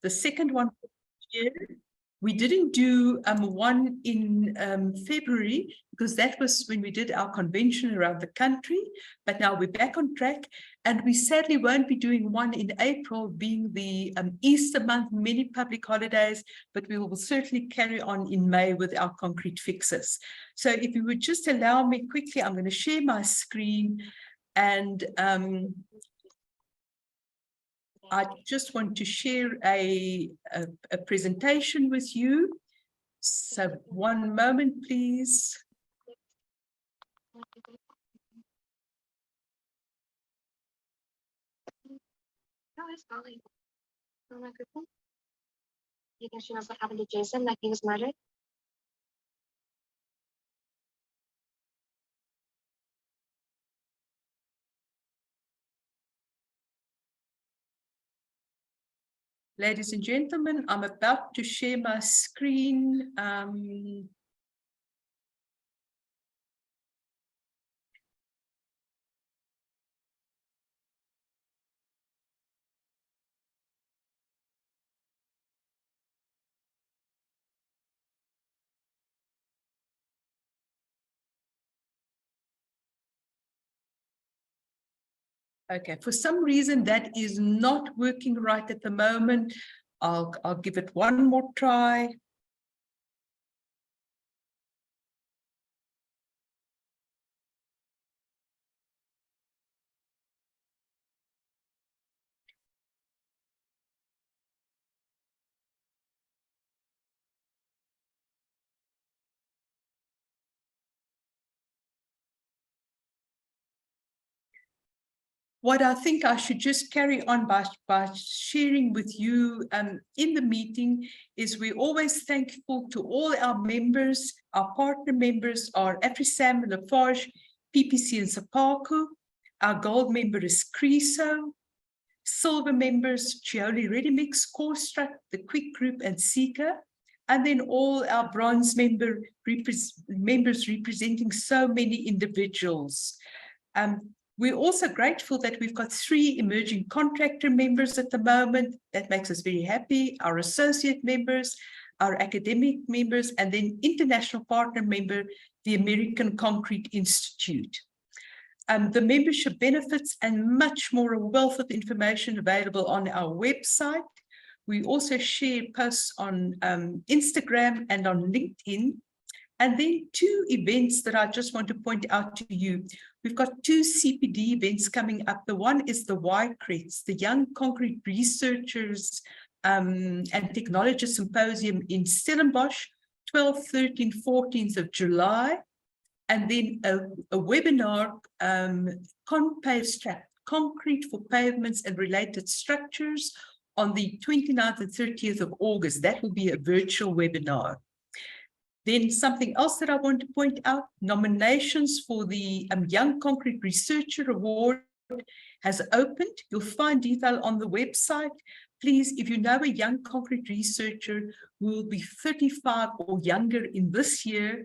The second one, we didn't do one in February because that was when we did our convention around the country, but now we're back on track, and we sadly won't be doing one in April, being the Easter month, many public holidays, but we will certainly carry on in May with our concrete fixes. So if you would just allow me quickly, I'm going to share my screen, and I just want to share a presentation with you. So one moment, please. You can share what happened to Jason, that he was murdered. Ladies and gentlemen, I'm about to share my screen. Okay, for some reason that is not working right at the moment. I'll give it one more try. What I think I should just carry on by sharing with you in the meeting is we're always thankful to all our members, our partner members are AfriSam, Lafarge, PPC and Sapaku. Our gold member is Creso. Silver members, Chioli Readymix, Corestruct, the Quick Group and Seeker. And then all our bronze members representing so many individuals. We're also grateful that we've got 3 emerging contractor members at the moment. That makes us very happy. Our associate members, our academic members, and then international partner member, the American Concrete Institute. The membership benefits and much more, a wealth of information available on our website. We also share posts on Instagram and on LinkedIn. And then 2 events that I just want to point out to you. We've got 2 CPD events coming up. The one is the YCRETS, the Young Concrete Researchers and Technologists Symposium in Stellenbosch, 12th, 13th, 14th of July. And then a webinar, Concrete for Pavements and Related Structures on the 29th and 30th of August. That will be a virtual webinar. Then something else that I want to point out, nominations for the Young Concrete Researcher Award has opened. You'll find detail on the website. Please, if you know a young concrete researcher who will be 35 or younger in this year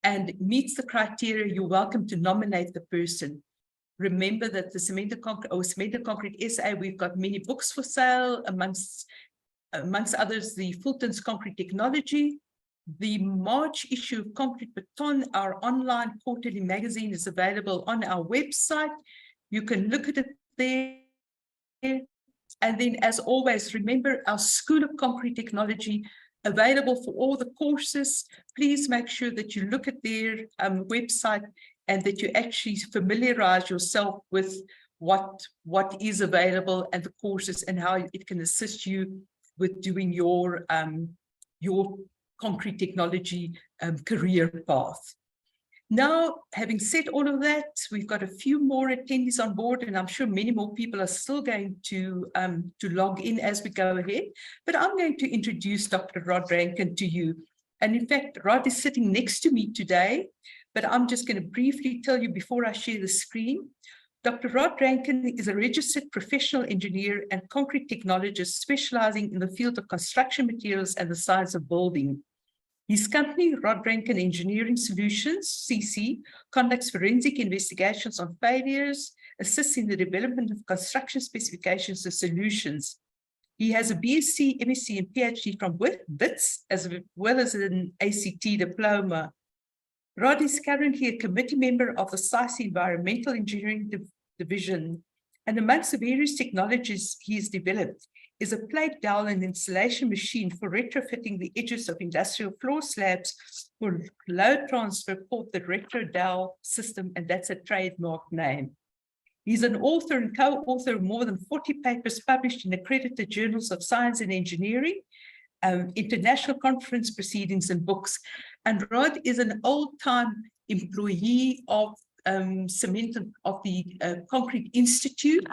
and meets the criteria, you're welcome to nominate the person. Remember that the Cement Concrete SA, we've got many books for sale, amongst others, the Fulton's Concrete Technology. The March issue of Concrete Baton, our online quarterly magazine, is available on our website. You can look at it there. And then, as always, remember our School of Concrete Technology, available for all the courses. Please make sure that you look at their website and that you actually familiarize yourself with what is available and the courses and how it can assist you with doing your concrete technology career path. Now, having said all of that, we've got a few more attendees on board, and I'm sure many more people are still going to log in as we go ahead. But I'm going to introduce Dr. Rod Rankine to you. And in fact, Rod is sitting next to me today, but I'm just going to briefly tell you before I share the screen. Dr. Rod Rankine is a registered professional engineer and concrete technologist specializing in the field of construction materials and the science of building. His company, Rod Rankine Engineering Solutions, CC, conducts forensic investigations on failures, assists in the development of construction specifications and solutions. He has a BSc, MSc, and PhD from WITS, as well as an ACT diploma. Rod is currently a committee member of the SAIS Environmental Engineering Division, and amongst the various technologies he has developed is a plate dowel and installation machine for retrofitting the edges of industrial floor slabs for load transfer, called the retro dowel system, and that's a trademark name. He's an author and co-author of more than 40 papers published in accredited journals of science and engineering, international conference proceedings, and books. And Rod is an old-time employee of cement of the Concrete Institute,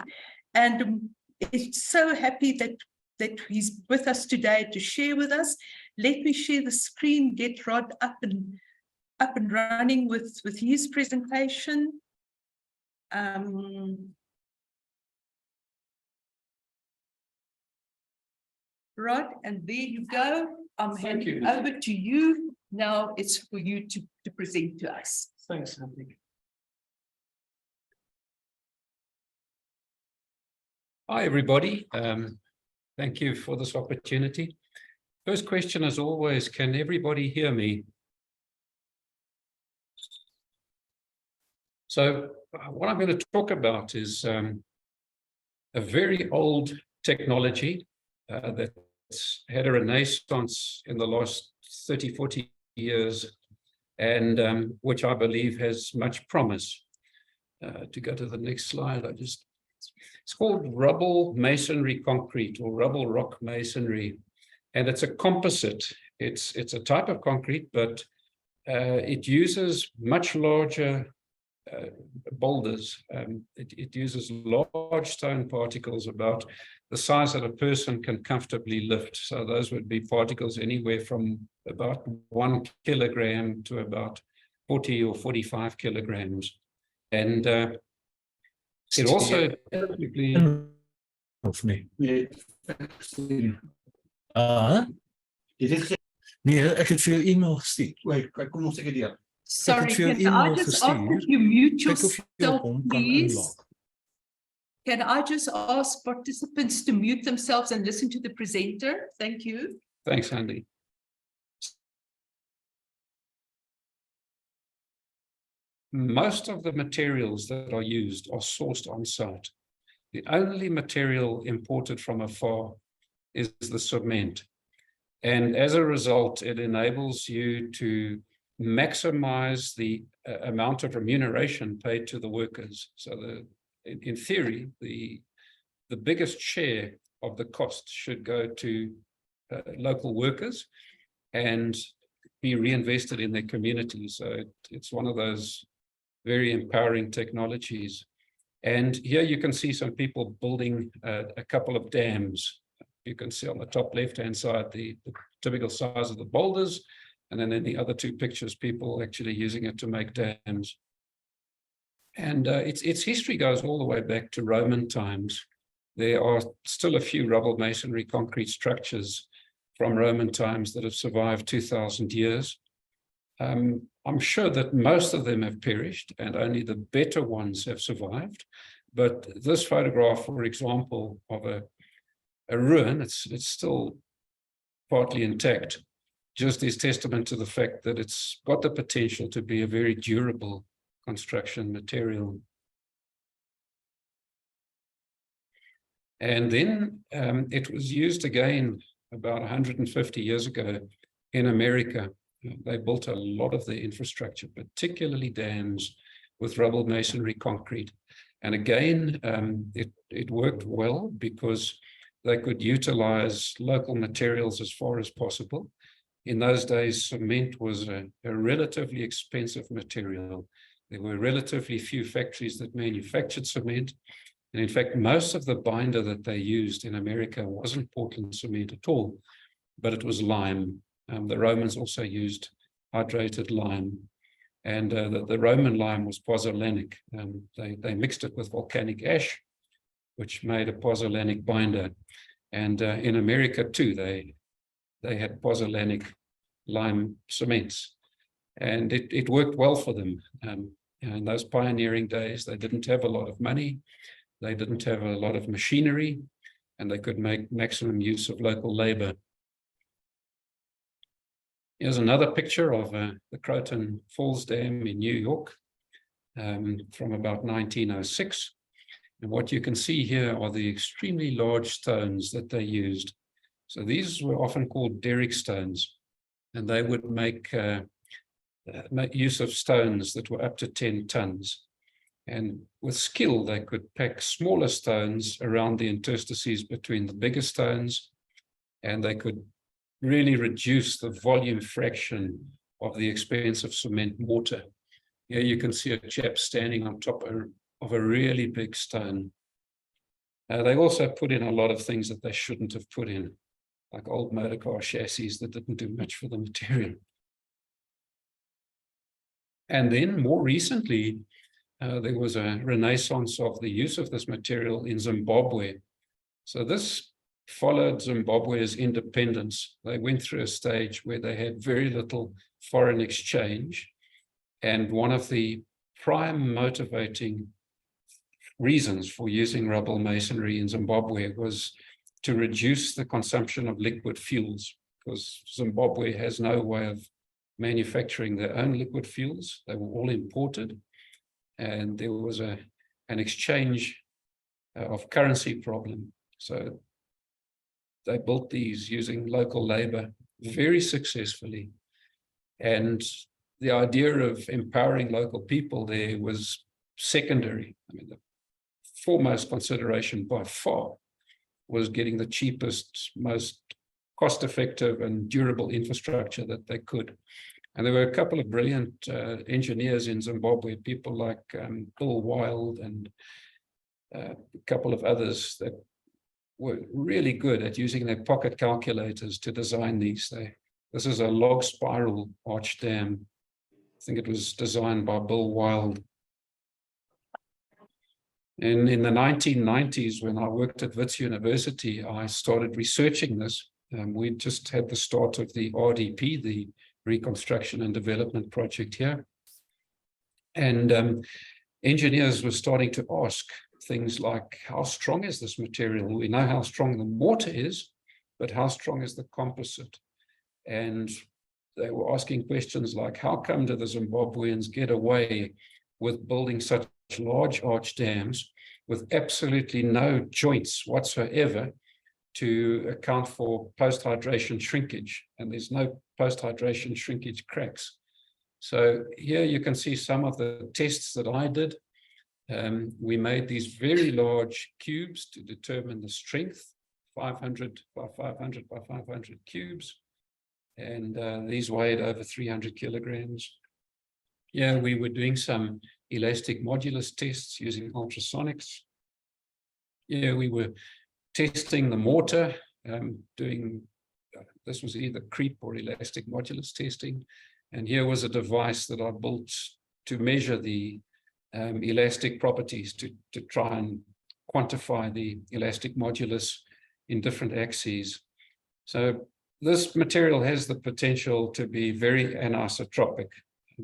and is so happy that he's with us today to share with us. Let me share the screen, get Rod up and running with his presentation. Rod, and there you go. I'm handing over to you. Now it's for you to present to us. Thanks, Andy. Hi, everybody. Thank you for this opportunity. First question, as always, can everybody hear me? So what I'm going to talk about is a very old technology that's had a renaissance in the last 30, 40 years, and which I believe has much promise. To go to the next slide, it's called rubble masonry concrete, or rubble rock masonry, and it's a composite. It's a type of concrete, but it uses much larger boulders. It uses large stone particles about the size that a person can comfortably lift. So those would be particles anywhere from about 1 kilogram to about 40 or 45 kilograms. And it also typically... Nee, ek het vir jou e-mail gestuur. Sorry, Ek het vir jou can I e-mail just ask gestuur. if you mute Kyk of jy yourself, hom kan please? inlog. Can I just ask participants to mute themselves and listen to the presenter? Thank you. Thanks, Andy. Most of the materials that are used are sourced on site. The only material imported from afar is the cement. And as a result, it enables you to maximize the amount of remuneration paid to the workers. So in theory, the biggest share of the cost should go to local workers and be reinvested in their communities. So it's one of those very empowering technologies. And here you can see some people building a couple of dams. You can see on the top left-hand side the typical size of the boulders, and then in the other two pictures, people actually using it to make dams. And its history goes all the way back to Roman times. There are still a few rubble masonry concrete structures from Roman times that have survived 2,000 years. I'm sure that most of them have perished and only the better ones have survived. But this photograph, for example, of a ruin, it's still partly intact, just is testament to the fact that it's got the potential to be a very durable construction material. And then it was used again about 150 years ago in America. They built a lot of the infrastructure, particularly dams, with rubble masonry concrete. And again, it worked well because they could utilize local materials as far as possible. In those days, cement was a relatively expensive material. There were relatively few factories that manufactured cement. And in fact, most of the binder that they used in America wasn't Portland cement at all, but it was lime. The Romans also used hydrated lime. And the Roman lime was pozzolanic. They mixed it with volcanic ash, which made a pozzolanic binder. And in America too, they had pozzolanic lime cements. And it worked well for them. In those pioneering days, they didn't have a lot of money. They didn't have a lot of machinery. and they could make maximum use of local labor. Here's another picture of the Croton Falls Dam in New York from about 1906. And what you can see here are the extremely large stones that they used. So these were often called derrick stones, and they would make use of stones that were up to 10 tons. And with skill, they could pack smaller stones around the interstices between the bigger stones, and they could really reduce the volume fraction of the expensive cement mortar. Here you can see a chap standing on top of a really big stone. They also put in a lot of things that they shouldn't have put in, like old motor car chassis that didn't do much for the material. And then more recently, there was a renaissance of the use of this material in Zimbabwe. So this followed Zimbabwe's independence. They went through a stage where they had very little foreign exchange. And one of the prime motivating reasons for using rubble masonry in Zimbabwe was to reduce the consumption of liquid fuels, because Zimbabwe has no way of manufacturing their own liquid fuels. They were all imported. And there was an exchange of currency problem. So they built these using local labor very successfully. And the idea of empowering local people there was secondary. I mean, the foremost consideration by far was getting the cheapest, most cost-effective and durable infrastructure that they could. And there were a couple of brilliant engineers in Zimbabwe, people like Bill Wild and a couple of others that were really good at using their pocket calculators to design these. This is a log spiral arch dam. I think it was designed by Bill Wild. And in the 1990s, when I worked at Wits University, I started researching this. We just had the start of the RDP, the Reconstruction and Development Project here. And engineers were starting to ask things like, how strong is this material? We know how strong the mortar is, but how strong is the composite? And they were asking questions like, how come do the Zimbabweans get away with building such large arch dams with absolutely no joints whatsoever to account for post-hydration shrinkage? And there's no post-hydration shrinkage cracks. So here you can see some of the tests that I did. We made these very large cubes to determine the strength, 500 by 500 by 500 cubes. And these weighed over 300 kilograms. Yeah, we were doing some elastic modulus tests using ultrasonics. Yeah, we were testing the mortar, this was either creep or elastic modulus testing. And here was a device that I built to measure the elastic properties to try and quantify the elastic modulus in different axes. So this material has the potential to be very anisotropic.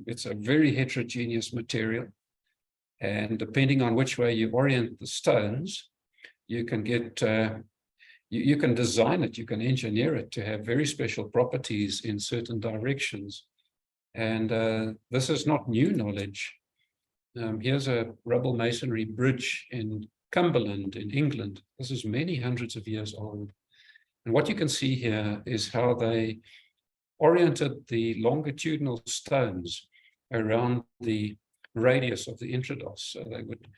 It's a very heterogeneous material. And depending on which way you orient the stones, you can get, you can design it, you can engineer it to have very special properties in certain directions. And this is not new knowledge. Here's a rubble masonry bridge in Cumberland in England. This is many hundreds of years old. And what you can see here is how they oriented the longitudinal stones around the radius of the intrados. So they would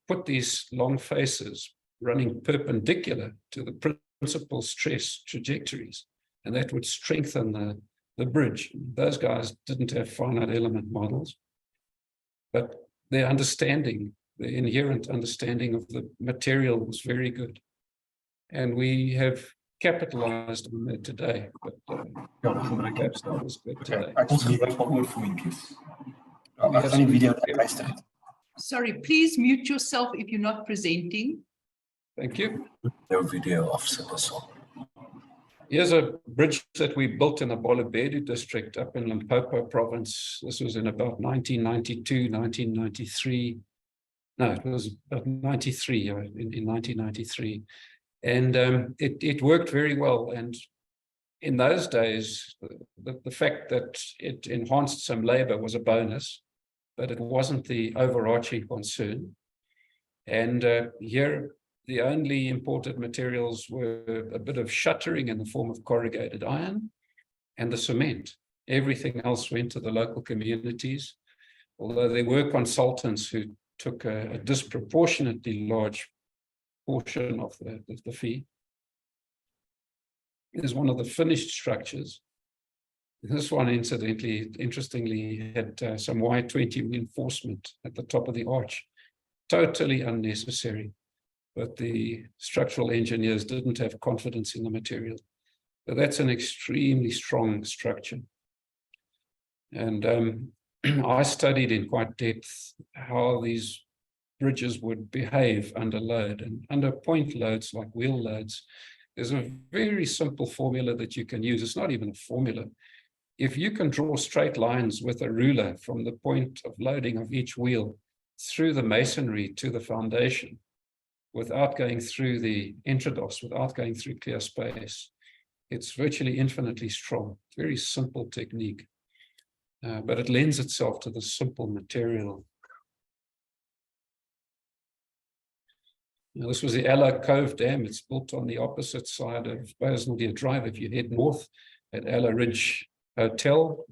put these long faces running perpendicular to the principal stress trajectories, and that would strengthen the bridge. Those guys didn't have finite element models, but their understanding, the inherent understanding of the material was very good. And we have capitalized on that today, but perhaps that was good today. Sorry, please mute yourself if you're not presenting. Thank you. No video of Seanson. Here's a bridge that we built in the Bolobedu district up in Limpopo province. This was in about 1992, 1993. No, it was about 93, in 1993. And it worked very well. And in those days, the fact that it enhanced some labor was a bonus, but it wasn't the overarching concern. And here, the only imported materials were a bit of shuttering in the form of corrugated iron and the cement. Everything else went to the local communities, although there were consultants who took a disproportionately large portion of the fee. There's one of the finished structures. This one, incidentally, interestingly, had some Y20 reinforcement at the top of the arch. Totally unnecessary, but the structural engineers didn't have confidence in the material. But that's an extremely strong structure. And I studied in quite depth how these bridges would behave under load, and under point loads like wheel loads. There's a very simple formula that you can use. It's not even a formula. If you can draw straight lines with a ruler from the point of loading of each wheel through the masonry to the foundation, without going through the intrados, without going through clear space, it's virtually infinitely strong. Very simple technique, but it lends itself to the simple material. Now, this was the Alla Cove Dam. It's built on the opposite side of Bosendale Drive. If you head north at Alla Ridge Hotel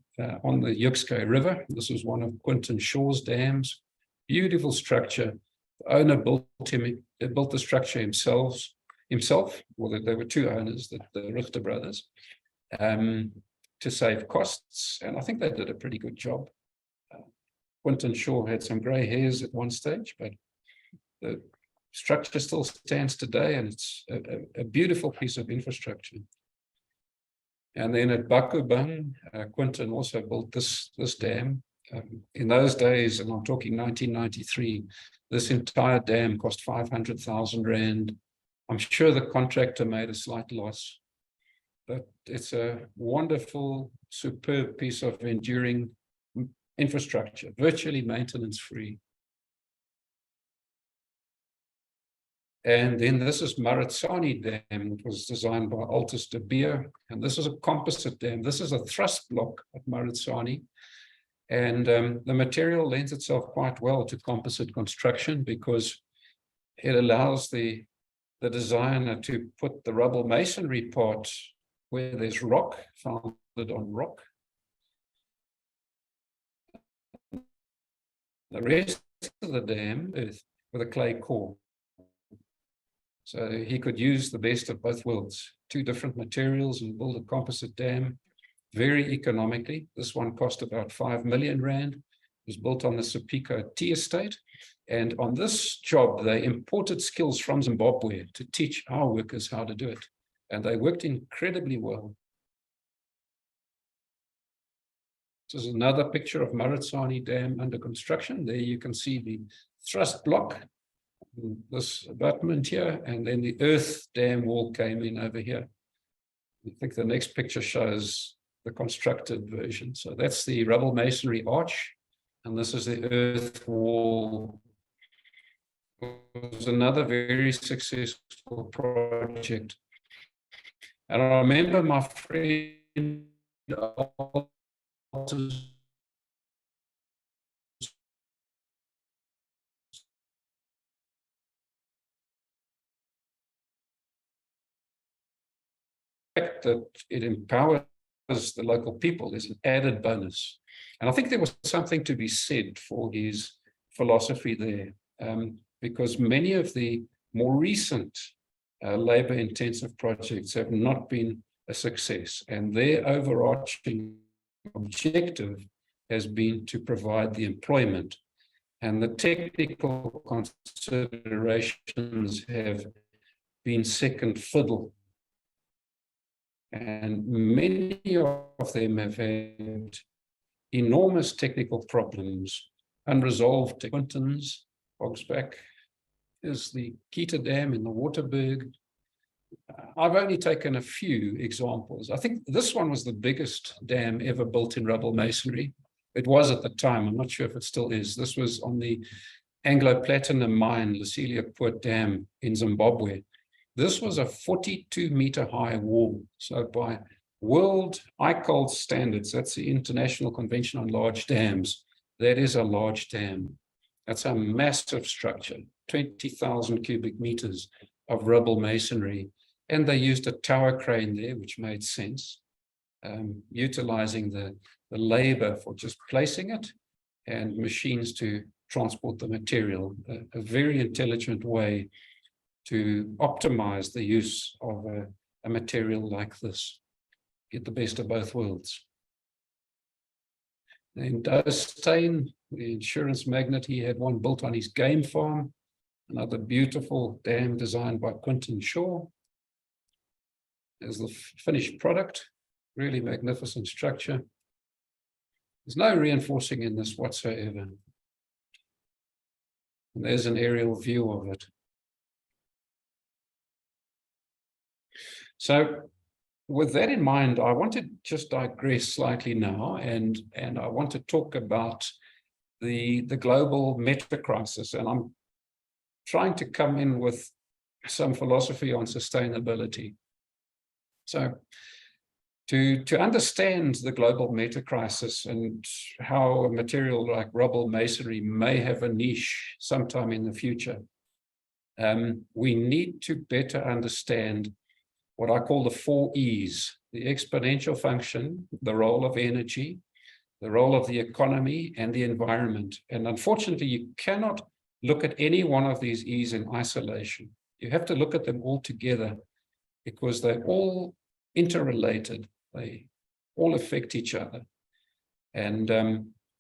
on the Yuxco River. This was one of Quinton Shaw's dams. Beautiful structure. The owner built the structure himself. Well, there were two owners, the Richter brothers, to save costs. And I think they did a pretty good job. Quinton Shaw had some gray hairs at one stage, but the structure still stands today, and it's a beautiful piece of infrastructure. And then at Bakubang, Quinton also built this dam. In those days, and I'm talking 1993, this entire dam cost 500,000 Rand. I'm sure the contractor made a slight loss, but it's a wonderful, superb piece of enduring infrastructure, virtually maintenance-free. And then this is Maritsani Dam, which was designed by Altus de Beer. And this is a composite dam. This is a thrust block at Maritsani. And the material lends itself quite well to composite construction because it allows the designer to put the rubble masonry part where there's rock, founded on rock. The rest of the dam is with a clay core. So he could use the best of both worlds, two different materials, and build a composite dam very economically. This one cost about 5 million Rand. It was built on the Sepiko tea estate. And on this job, they imported skills from Zimbabwe to teach our workers how to do it. And they worked incredibly well. This is another picture of Maritsani Dam under construction. There you can see the thrust block, this abutment here, and then the earth dam wall came in over here. I think the next picture shows the constructed version. So that's the rubble masonry arch, and this is the earth wall. It was another very successful project. And I remember my friend that it empowers the local people is an added bonus. And I think there was something to be said for his philosophy there, because many of the more recent labor-intensive projects have not been a success, and their overarching objective has been to provide the employment, and the technical considerations have been second fiddle. And many of them have had enormous technical problems, unresolved. Quinton's, Hogsback, is the Kita Dam in the Waterberg. I've only taken a few examples. I think this one was the biggest dam ever built in rubble masonry. It was at the time. I'm not sure if it still is. This was on the Anglo Platinum mine, Lucilia Poort Dam in Zimbabwe. This was a 42-meter high wall. So by world ICOL standards, that's the International Convention on Large Dams, that is a large dam. That's a massive structure, 20,000 cubic meters of rubble masonry. And they used a tower crane there, which made sense, utilizing the labor for just placing it and machines to transport the material, a very intelligent way to optimize the use of a material like this, get the best of both worlds. In Stein, the insurance magnate, he had one built on his game farm, another beautiful dam designed by Quinton Shaw. There's the finished product, really magnificent structure. There's no reinforcing in this whatsoever. And there's an aerial view of it. So with that in mind, I want to just digress slightly now, and I want to talk about the global meta crisis. And I'm trying to come in with some philosophy on sustainability. So to understand the global meta crisis and how a material like rubble masonry may have a niche sometime in the future, we need to better understand what I call the 4 E's: the exponential function, the role of energy, the role of the economy, and the environment. And unfortunately, you cannot look at any one of these E's in isolation. You have to look at them all together because they're all interrelated. They all affect each other. And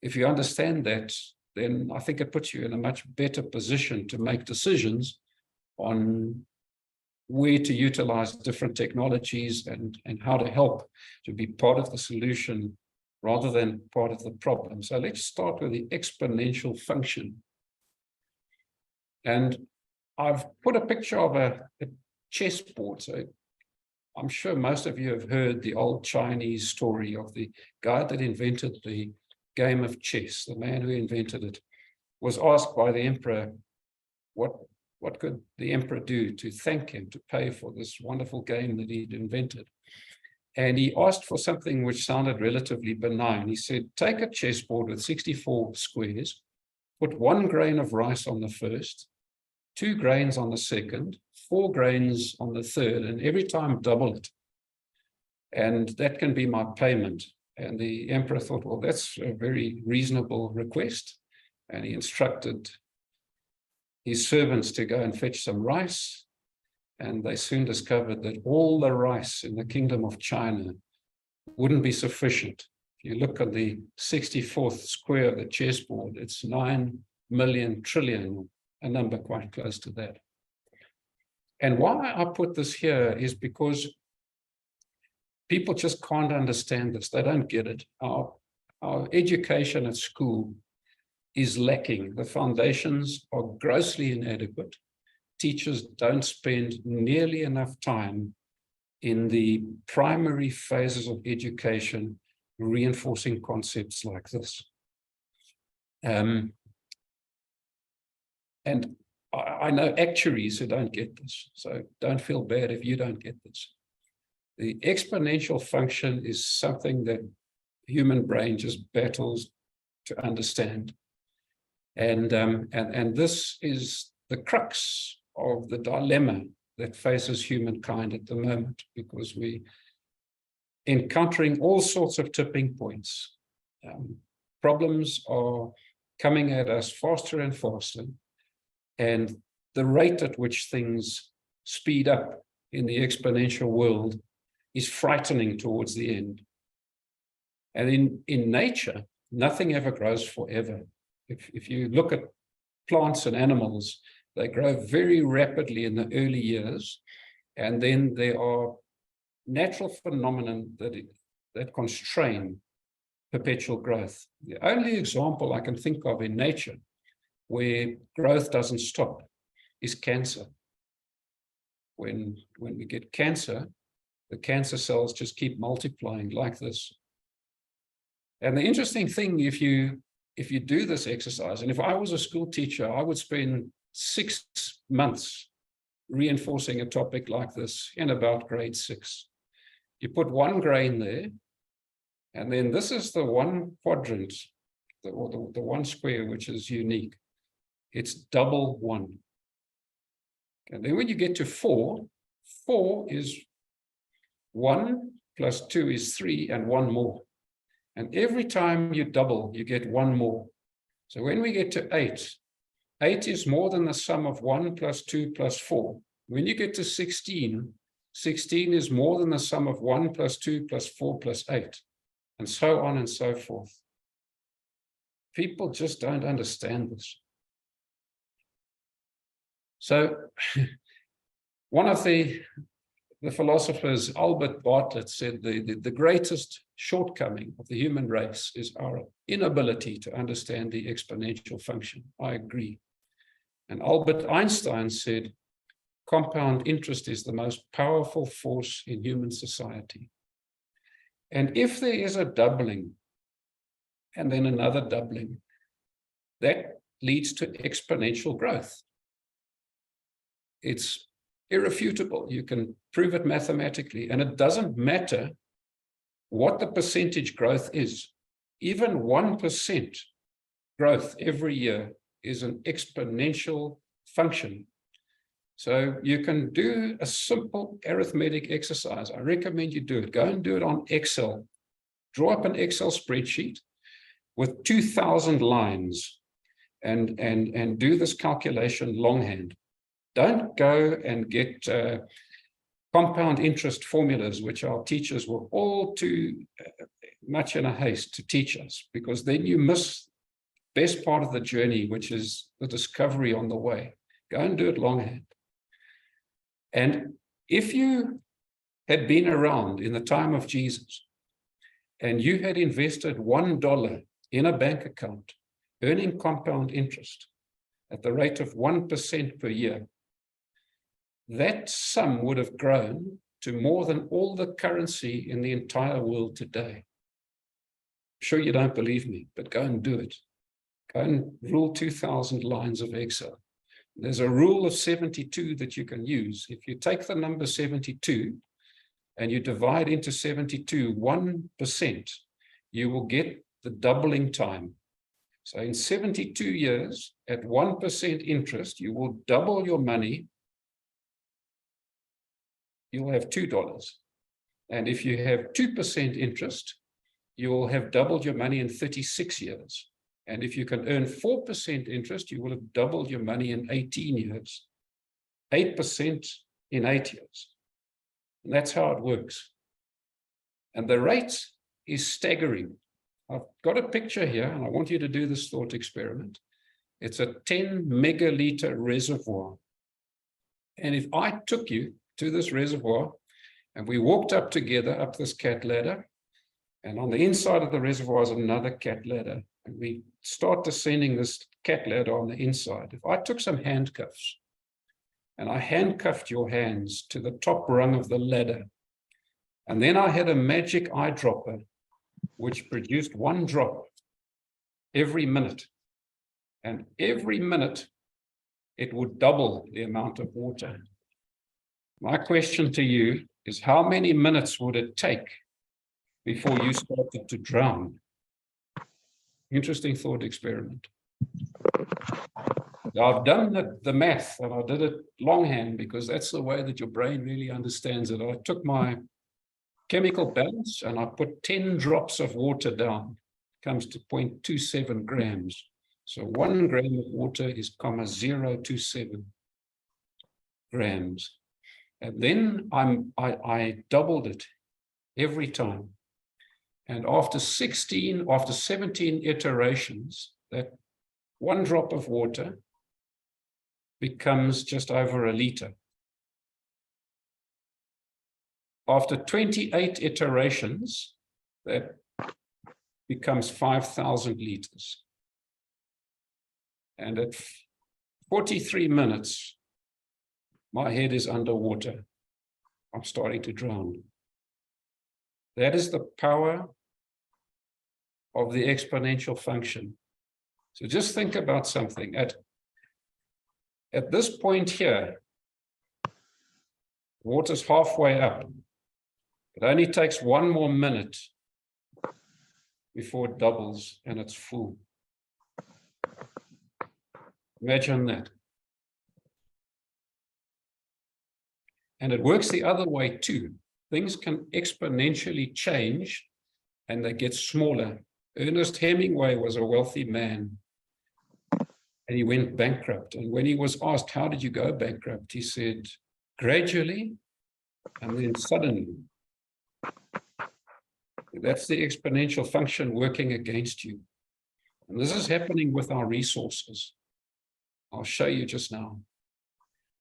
if you understand that, then I think it puts you in a much better position to make decisions on where to utilize different technologies and how to help to be part of the solution rather than part of the problem. So let's start with the exponential function. And I've put a picture of a chessboard. So I'm sure most of you have heard the old Chinese story of the guy that invented the game of chess. The man who invented it was asked by the emperor, what could the emperor do to thank him, to pay for this wonderful game that he'd invented? And he asked for something which sounded relatively benign. He said, take a chessboard with 64 squares, put 1 grain of rice on the first, 2 grains on the second, 4 grains on the third, and every time double it. And that can be my payment. And the emperor thought, well, that's a very reasonable request. And he instructed his servants to go and fetch some rice. And they soon discovered that all the rice in the kingdom of China wouldn't be sufficient. If you look at the 64th square of the chessboard, it's 9 million trillion, a number quite close to that. And why I put this here is because people just can't understand this. They don't get it. Our education at school is lacking. The foundations are grossly inadequate. Teachers don't spend nearly enough time in the primary phases of education reinforcing concepts like this. And I know actuaries who don't get this, so don't feel bad if you don't get this. The exponential function is something that the human brain just battles to understand. And this is the crux of the dilemma that faces humankind at the moment, because we're encountering all sorts of tipping points. Problems are coming at us faster and faster, and the rate at which things speed up in the exponential world is frightening towards the end. And in nature, nothing ever grows forever. If you look at plants and animals, they grow very rapidly in the early years, and then there are natural phenomena that constrain perpetual growth. The only example I can think of in nature where growth doesn't stop is cancer. When we get cancer, the cancer cells just keep multiplying like this. And the interesting thing, if you do this exercise, and if I was a school teacher, I would spend 6 months reinforcing a topic like this in about grade 6. You put one grain there, and then this is the one quadrant, or the one square, which is unique. It's double 1. And then when you get to 4, 4 is 1 plus 2 is 3 and 1 more. And every time you double, you get 1 more. So when we get to 8, 8 is more than the sum of 1 plus 2 plus 4. When you get to 16, 16 is more than the sum of 1 plus 2 plus 4 plus 8, and so on and so forth. People just don't understand this. So one of the philosophers, Albert Bartlett, said the greatest shortcoming of the human race is our inability to understand the exponential function. I agree. And Albert Einstein said, compound interest is the most powerful force in human society. And if there is a doubling and then another doubling, that leads to exponential growth. It's irrefutable. You can prove it mathematically, and it doesn't matter what the percentage growth is. Even 1% growth every year is an exponential function. So you can do a simple arithmetic exercise. I recommend you do it. Go and do it on Excel. Draw up an Excel spreadsheet with 2,000 lines and do this calculation longhand. Don't go and get compound interest formulas, which our teachers were all too much in a haste to teach us, because then you miss the best part of the journey, which is the discovery on the way. Go and do it longhand. And if you had been around in the time of Jesus and you had invested $1 in a bank account, earning compound interest at the rate of 1% per year, that sum would have grown to more than all the currency in the entire world today. I'm sure you don't believe me, but go and do it. Go and rule 2,000 lines of Excel. There's a rule of 72 that you can use. If you take the number 72 and you divide into 72 1%, you will get the doubling time. So in 72 years, at 1% interest, you will double your money. You'll have $2. And if you have 2% interest, you will have doubled your money in 36 years. And if you can earn 4% interest, you will have doubled your money in 18 years, 8% in 8 years. And that's how it works. And the rate is staggering. I've got a picture here, and I want you to do this thought experiment. It's a 10 megaliter reservoir. And if I took you to this reservoir and we walked up together up this cat ladder, and on the inside of the reservoir is another cat ladder, and we start descending this cat ladder on the inside. If I took some handcuffs and I handcuffed your hands to the top rung of the ladder, and then I had a magic eyedropper which produced 1 drop every minute, and every minute it would double the amount of water. My question to you is, how many minutes would it take before you started to drown? Interesting thought experiment. Now, I've done the math, and I did it longhand because that's the way that your brain really understands it. I took my chemical balance and I put 10 drops of water down. It comes to 0.27 grams. So 1 gram of water is 0.027 grams. And then I doubled it every time. And after 17 iterations, that 1 drop of water becomes just over a liter. After 28 iterations, that becomes 5,000 liters. And at 43 minutes, my head is underwater. I'm starting to drown. That is the power of the exponential function. So just think about something. At this point here, Water's halfway up. It only takes 1 more minute before it doubles and it's full. Imagine that. And it works the other way too. Things can exponentially change and they get smaller. Ernest Hemingway was a wealthy man and he went bankrupt. And when he was asked, how did you go bankrupt? He said, gradually and then suddenly. That's the exponential function working against you. And this is happening with our resources. I'll show you just now.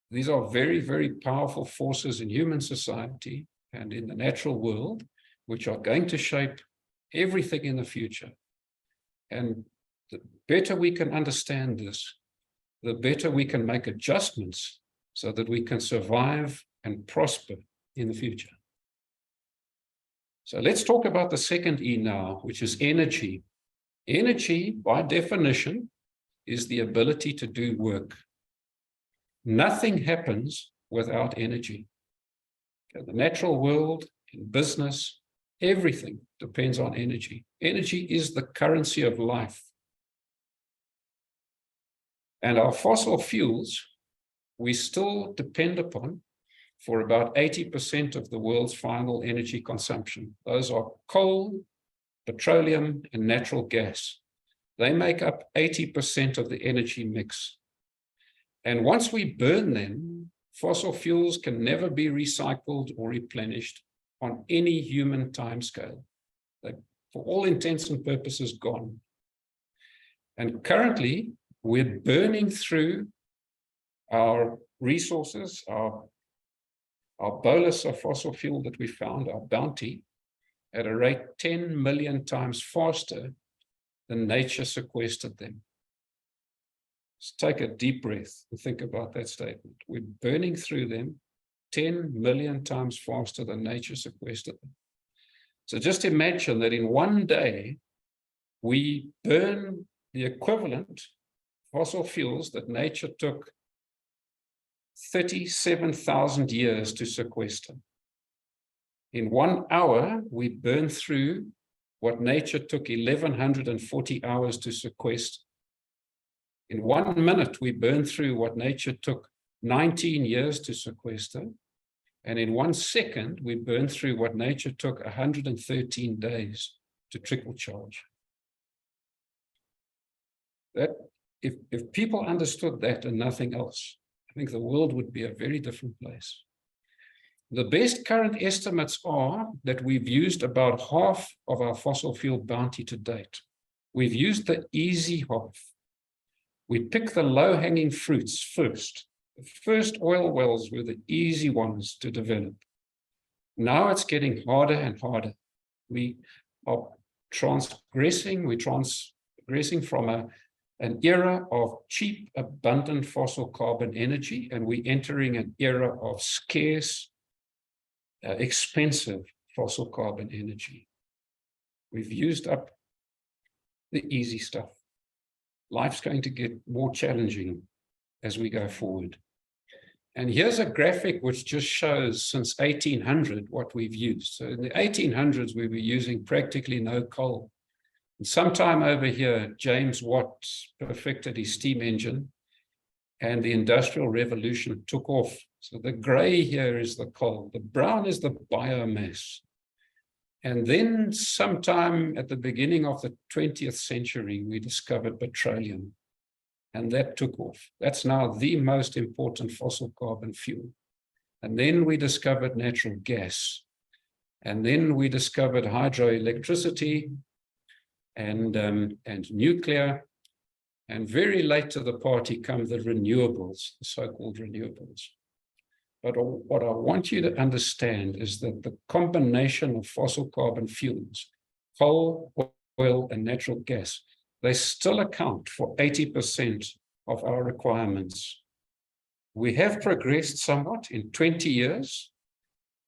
These are very, very powerful forces in human society and in the natural world, which are going to shape everything in the future. And the better we can understand this, the better we can make adjustments so that we can survive and prosper in the future. So let's talk about the second E now, which is energy. Energy, by definition, is the ability to do work. Nothing happens without energy. In the natural world, in business, everything depends on energy. Energy is the currency of life. And our fossil fuels, we still depend upon for about 80% of the world's final energy consumption. Those are coal, petroleum, and natural gas. They make up 80% of the energy mix. And once we burn them, fossil fuels can never be recycled or replenished on any human timescale. They're, for all intents and purposes, gone. And currently, we're burning through our resources, our bolus of fossil fuel that we found, our bounty, at a rate 10 million times faster than nature sequestered them. Just take a deep breath and think about that statement. We're burning through them 10 million times faster than nature sequestered them. So just imagine that in one day, we burn the equivalent fossil fuels that nature took 37,000 years to sequester. In 1 hour, we burn through what nature took 1,140 hours to sequester. In 1 minute, we burn through what nature took 19 years to sequester. And in 1 second, we burn through what nature took 113 days to trickle charge. That, if people understood that and nothing else, I think the world would be a very different place. The best current estimates are that we've used about half of our fossil fuel bounty to date. We've used the easy half. We pick the low-hanging fruits first. The first oil wells were the easy ones to develop. Now it's getting harder and harder. We are transgressing from an era of cheap, abundant fossil carbon energy, and we're entering an era of scarce, expensive fossil carbon energy. We've used up the easy stuff. Life's going to get more challenging as we go forward. And here's a graphic which just shows since 1800 what we've used. So in the 1800s, we were using practically no coal. And sometime over here, James Watt perfected his steam engine and the Industrial Revolution took off. So the gray here is the coal, the brown is the biomass. And then sometime at the beginning of the 20th century, we discovered petroleum. And that took off. That's now the most important fossil carbon fuel. And then we discovered natural gas. And then we discovered hydroelectricity and nuclear. And very late to the party come the renewables, the so-called renewables. But what I want you to understand is that the combination of fossil carbon fuels, coal, oil, and natural gas, they still account for 80% of our requirements. We have progressed somewhat in 20 years.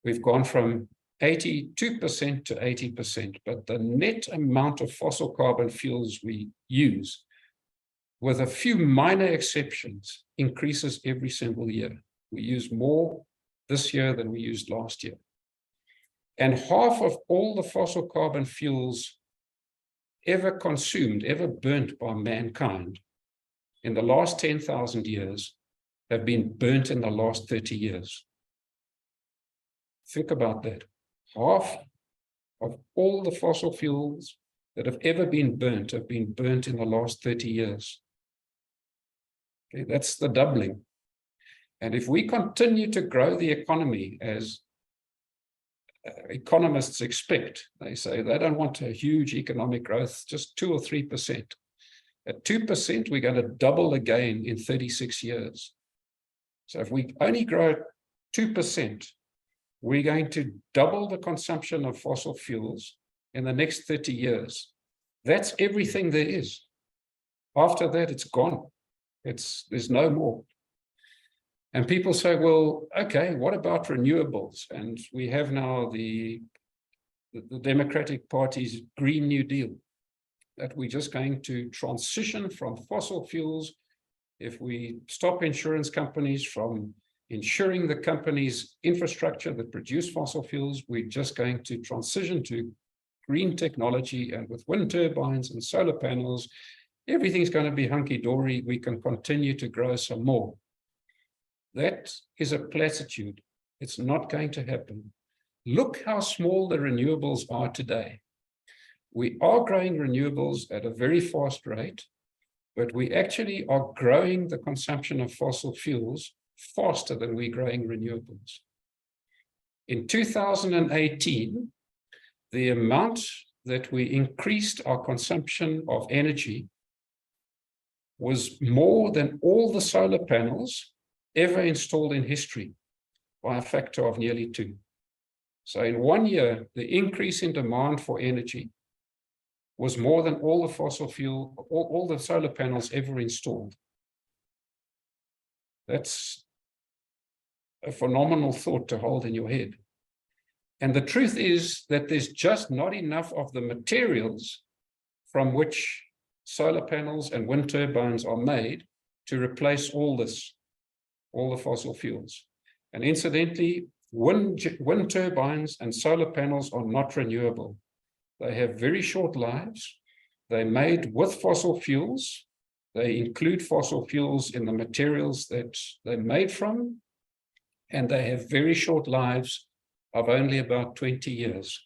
We've gone from 82% to 80%, but the net amount of fossil carbon fuels we use, with a few minor exceptions, increases every single year. We use more this year than we used last year. And half of all the fossil carbon fuels ever consumed, ever burnt by mankind in the last 10,000 years have been burnt in the last 30 years. Think about that. Half of all the fossil fuels that have ever been burnt have been burnt in the last 30 years. Okay, that's the doubling. And if we continue to grow the economy as economists expect, they say they don't want a huge economic growth, just 2 or 3%. At 2%, we're going to double again in 36 years. So if we only grow 2%, we're going to double the consumption of fossil fuels in the next 30 years. That's everything there is. After that, it's gone. There's no more. And people say, well, okay, what about renewables? And we have now the Democratic Party's Green New Deal, that we're just going to transition from fossil fuels. If we stop insurance companies from insuring the companies' infrastructure that produce fossil fuels, we're just going to transition to green technology, and with wind turbines and solar panels, everything's going to be hunky-dory. We can continue to grow some more. That is a platitude. It's not going to happen. Look how small the renewables are today. We are growing renewables at a very fast rate, but we actually are growing the consumption of fossil fuels faster than we're growing renewables. In 2018, the amount that we increased our consumption of energy was more than all the solar panels ever installed in history, by a factor of nearly 2. So in 1 year, the increase in demand for energy was more than all the fossil fuel, all the solar panels ever installed. That's a phenomenal thought to hold in your head. And the truth is that there's just not enough of the materials from which solar panels and wind turbines are made to replace all this, all the fossil fuels. And incidentally, wind turbines and solar panels are not renewable. They have very short lives. They're made with fossil fuels. They include fossil fuels in the materials that they're made from, and they have very short lives of only about 20 years.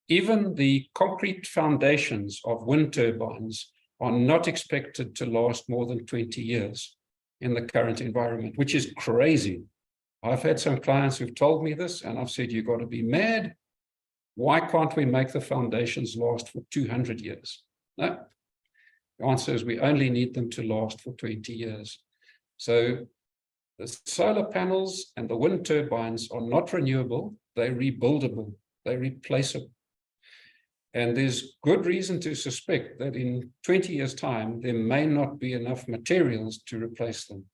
Even the concrete foundations of wind turbines are not expected to last more than 20 years in the current environment, which is crazy. I've had some clients who've told me this, and I've said, you've got to be mad. Why can't we make the foundations last for 200 years? No. The answer is we only need them to last for 20 years. So the solar panels and the wind turbines are not renewable. They're rebuildable. They're replaceable. And there's good reason to suspect that in 20 years' time, there may not be enough materials to replace them,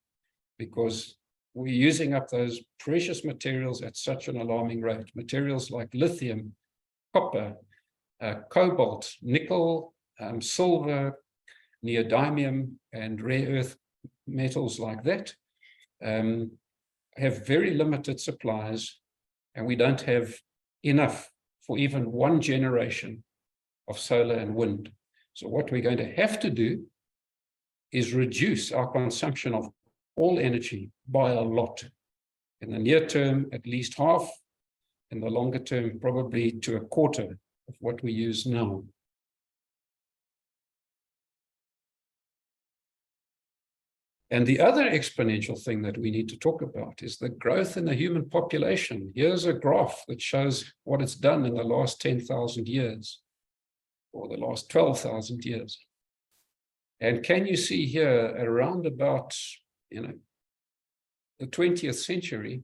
because we're using up those precious materials at such an alarming rate. Materials like lithium, copper, cobalt, nickel, silver, neodymium, and rare earth metals like that have very limited supplies, and we don't have enough for even one generation of solar and wind. So what we're going to have to do is reduce our consumption of all energy by a lot. In the near term, at least half. In the longer term, probably to a quarter of what we use now. And the other exponential thing that we need to talk about is the growth in the human population. Here's a graph that shows what it's done in the last 10,000 years, or the last 12,000 years. And can you see here, around about, the 20th century,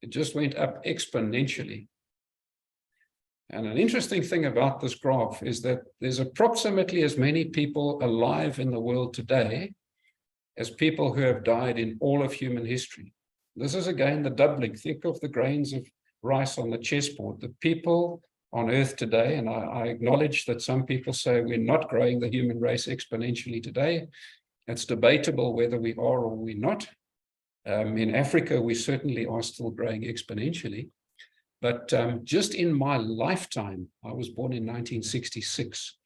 it just went up exponentially. And an interesting thing about this graph is that there's approximately as many people alive in the world today as people who have died in all of human history. This is again the doubling. Think of the grains of rice on the chessboard. The people on Earth today, and I acknowledge that some people say we're not growing the human race exponentially today. It's debatable whether we are or we're not. In Africa, we certainly are still growing exponentially. But just in my lifetime, I was born in 1966,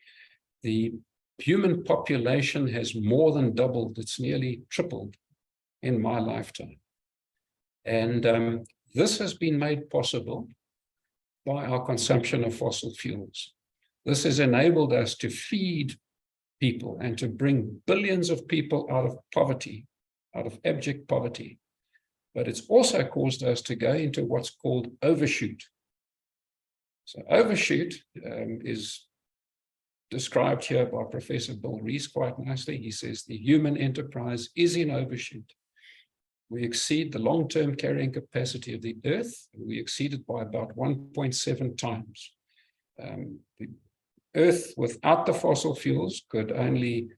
the human population has more than doubled. It's nearly tripled in my lifetime. And this has been made possible by our consumption of fossil fuels. This has enabled us to feed people and to bring billions of people out of poverty, out of abject poverty. But it's also caused us to go into what's called overshoot. So overshoot is described here by Professor Bill Rees quite nicely. He says the human enterprise is in overshoot. We exceed the long-term carrying capacity of the Earth. We exceed it by about 1.7 times. The Earth without the fossil fuels could only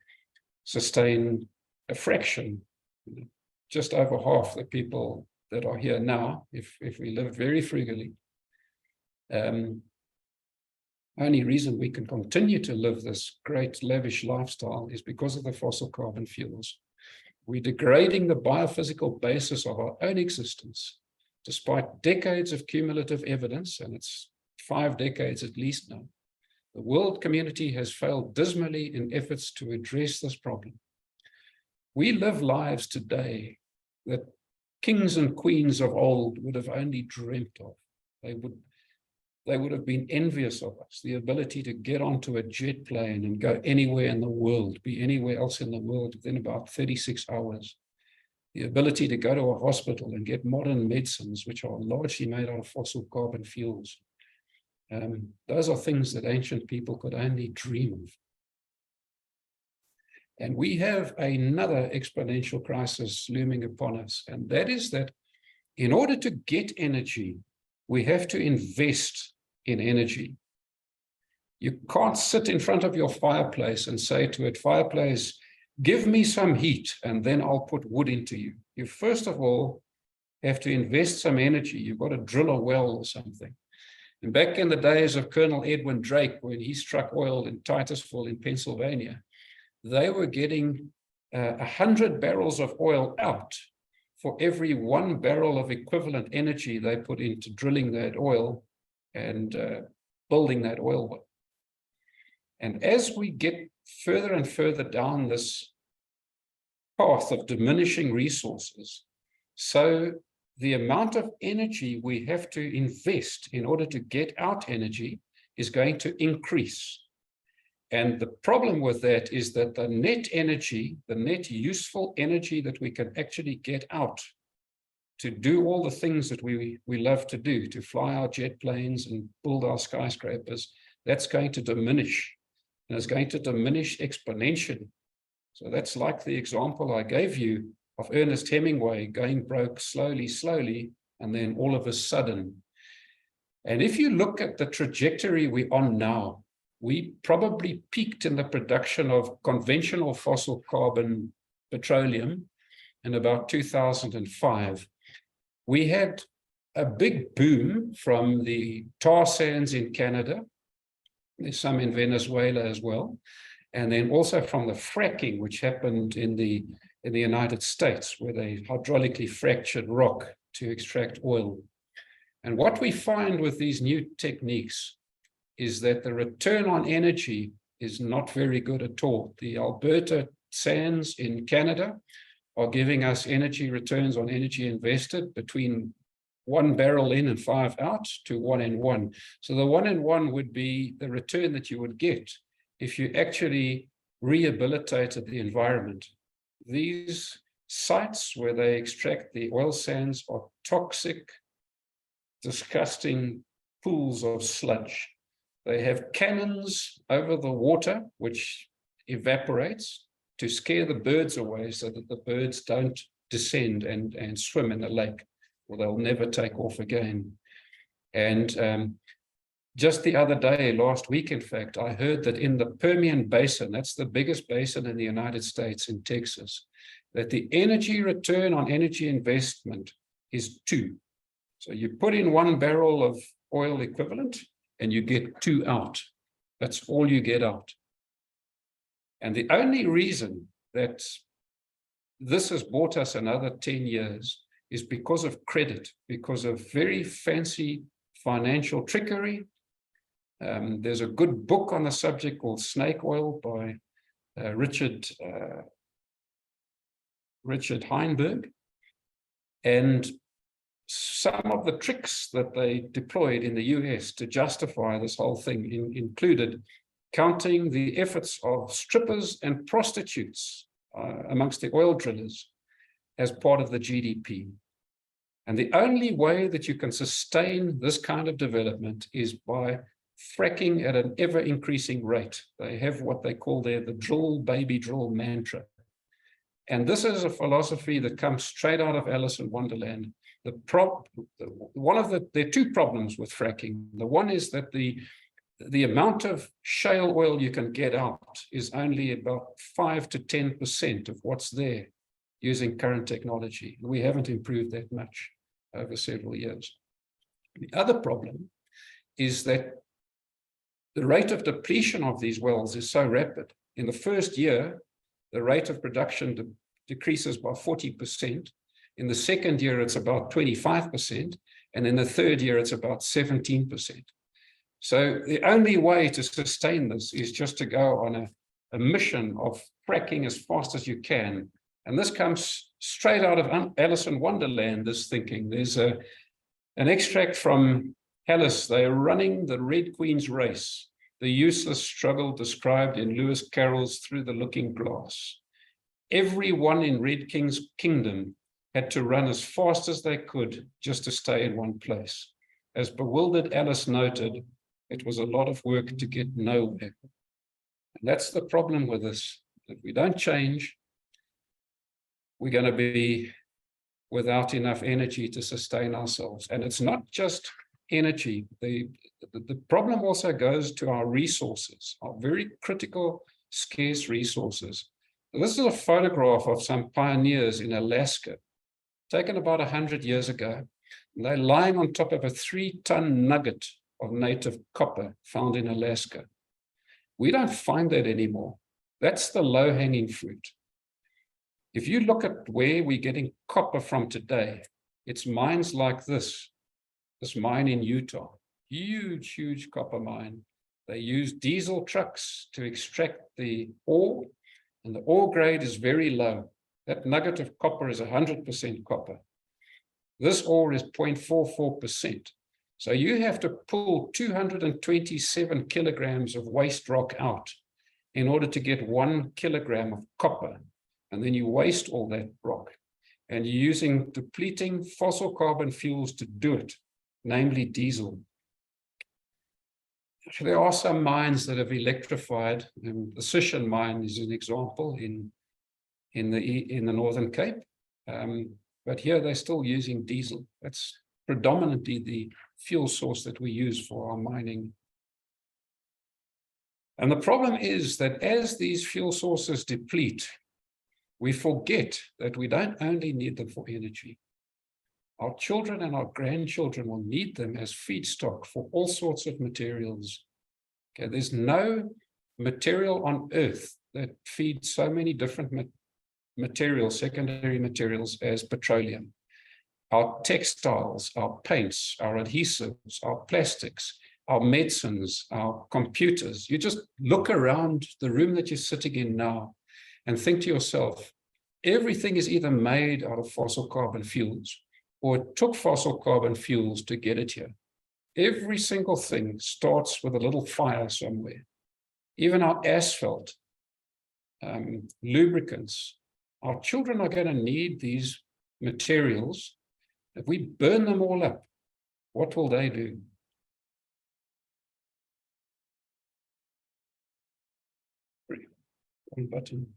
sustain a fraction, just over half the people that are here now, if we live very frugally. Only reason we can continue to live this great lavish lifestyle is because of the fossil carbon fuels. We're degrading the biophysical basis of our own existence, despite decades of cumulative evidence, and it's 5 decades at least now. The world community has failed dismally in efforts to address this problem. We live lives today that kings and queens of old would have only dreamt of. They would have been envious of us, the ability to get onto a jet plane and go anywhere in the world, be anywhere else in the world within about 36 hours. The ability to go to a hospital and get modern medicines, which are largely made out of fossil carbon fuels. Those are things that ancient people could only dream of. And we have another exponential crisis looming upon us, and that is that in order to get energy, we have to invest in energy. You can't sit in front of your fireplace and say to it, fireplace, give me some heat, and then I'll put wood into you. You first of all have to invest some energy. You've got to drill a well or something. And back in the days of Colonel Edwin Drake, when he struck oil in Titusville in Pennsylvania, they were getting 100 barrels of oil out for every 1 barrel of equivalent energy they put into drilling that oil and building that oil well. And as we get further and further down this path of diminishing resources, so the amount of energy we have to invest in order to get out energy is going to increase. And the problem with that is that the net energy, the net useful energy that we can actually get out to do all the things that we love to do, to fly our jet planes and build our skyscrapers, that's going to diminish. And it's going to diminish exponentially. So that's like the example I gave you of Ernest Hemingway going broke slowly, slowly, and then all of a sudden. And if you look at the trajectory we're on now, we probably peaked in the production of conventional fossil carbon petroleum in about 2005. We had a big boom from the tar sands in Canada. There's some in Venezuela as well. And then also from the fracking, which happened in the United States, where they hydraulically fractured rock to extract oil. And what we find with these new techniques is that the return on energy is not very good at all. The Alberta sands in Canada are giving us energy returns on energy invested between 1 barrel in and 5 out to 1 in 1. So the 1 in 1 would be the return that you would get if you actually rehabilitated the environment. These sites where they extract the oil sands are toxic, disgusting pools of sludge. They have cannons over the water, which evaporates to scare the birds away so that the birds don't descend and swim in the lake, or they'll never take off again. And just the other day, last week, in fact, I heard that in the Permian Basin, that's the biggest basin in the United States, in Texas, that the energy return on energy investment is 2. So you put in 1 barrel of oil equivalent and you get 2 out. That's all you get out. And the only reason that this has bought us another 10 years is because of credit, because of very fancy financial trickery. There's a good book on the subject called Snake Oil by Richard Heinberg. And some of the tricks that they deployed in the US to justify this whole thing included counting the efforts of strippers and prostitutes amongst the oil drillers as part of the GDP. And the only way that you can sustain this kind of development is by fracking at an ever-increasing rate. They have what they call the drill, baby drill mantra. And this is a philosophy that comes straight out of Alice in Wonderland. There are two problems with fracking. The one is that the amount of shale oil you can get out is only about 5 to 10% of what's there using current technology. We haven't improved that much over several years. The other problem is that the rate of depletion of these wells is so rapid. In the first year, the rate of production decreases by 40%. In the second year, it's about 25%. And in the third year, it's about 17%. So the only way to sustain this is just to go on a mission of fracking as fast as you can. And this comes straight out of Alice in Wonderland, this thinking. There's an extract from Alice. They are running the Red Queen's race, the useless struggle described in Lewis Carroll's Through the Looking Glass. Everyone in Red King's kingdom had to run as fast as they could just to stay in one place. As bewildered Alice noted, it was a lot of work to get nowhere. And that's the problem with this. If we don't change, we're going to be without enough energy to sustain ourselves. And it's not just energy. The problem also goes to our resources, our very critical, scarce resources. This is a photograph of some pioneers in Alaska, taken about 100 years ago. And they're lying on top of a 3-ton nugget of native copper found in Alaska. We don't find that anymore. That's the low-hanging fruit. If you look at where we're getting copper from today, it's mines like this mine in Utah, huge, huge copper mine. They use diesel trucks to extract the ore, and the ore grade is very low. That nugget of copper is 100% copper. This ore is 0.44%. So you have to pull 227 kilograms of waste rock out in order to get 1 kilogram of copper. And then you waste all that rock. And you're using depleting fossil carbon fuels to do it, namely diesel. There are some mines that have electrified. The Seanson mine is an example in the Northern Cape. But here they're still using diesel. That's predominantly the fuel source that we use for our mining. And the problem is that as these fuel sources deplete, we forget that we don't only need them for energy. Our children and our grandchildren will need them as feedstock for all sorts of materials. Okay, there's no material on Earth that feeds so many different materials, secondary materials, as petroleum. Our textiles, our paints, our adhesives, our plastics, our medicines, our computers. You just look around the room that you're sitting in now and think to yourself, everything is either made out of fossil carbon fuels or it took fossil carbon fuels to get it here. Every single thing starts with a little fire somewhere. Even our asphalt, lubricants. Our children are going to need these materials. If we burn them all up, what will they do? One button.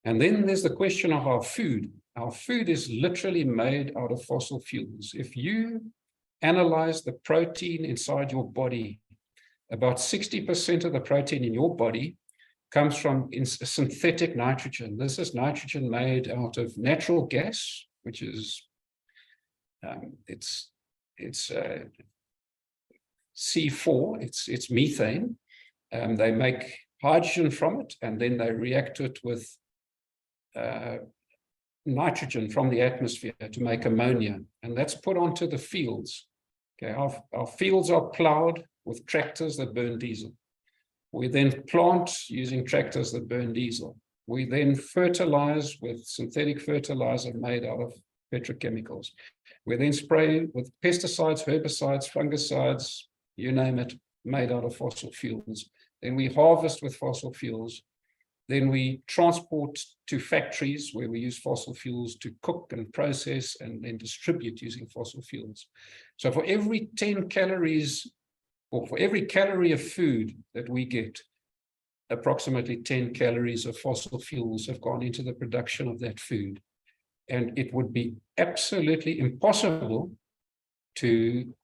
And then there's the question of our food. Our food is literally made out of fossil fuels. If you analyze the protein inside your body, about 60% of the protein in your body comes from synthetic nitrogen. This is nitrogen made out of natural gas, which is it's C4, it's methane. They make hydrogen from it, and then they react it with nitrogen from the atmosphere to make ammonia, and that's put onto the fields. Okay, our fields are plowed with tractors that burn diesel. We then plant using tractors that burn diesel. We then fertilize with synthetic fertilizer made out of petrochemicals. We then spray with pesticides, herbicides, fungicides, you name it, made out of fossil fuels. Then we harvest with fossil fuels. Then we transport to factories where we use fossil fuels to cook and process and then distribute using fossil fuels. So for every 10 calories, or for every calorie of food that we get, approximately 10 calories of fossil fuels have gone into the production of that food. And it would be absolutely impossible to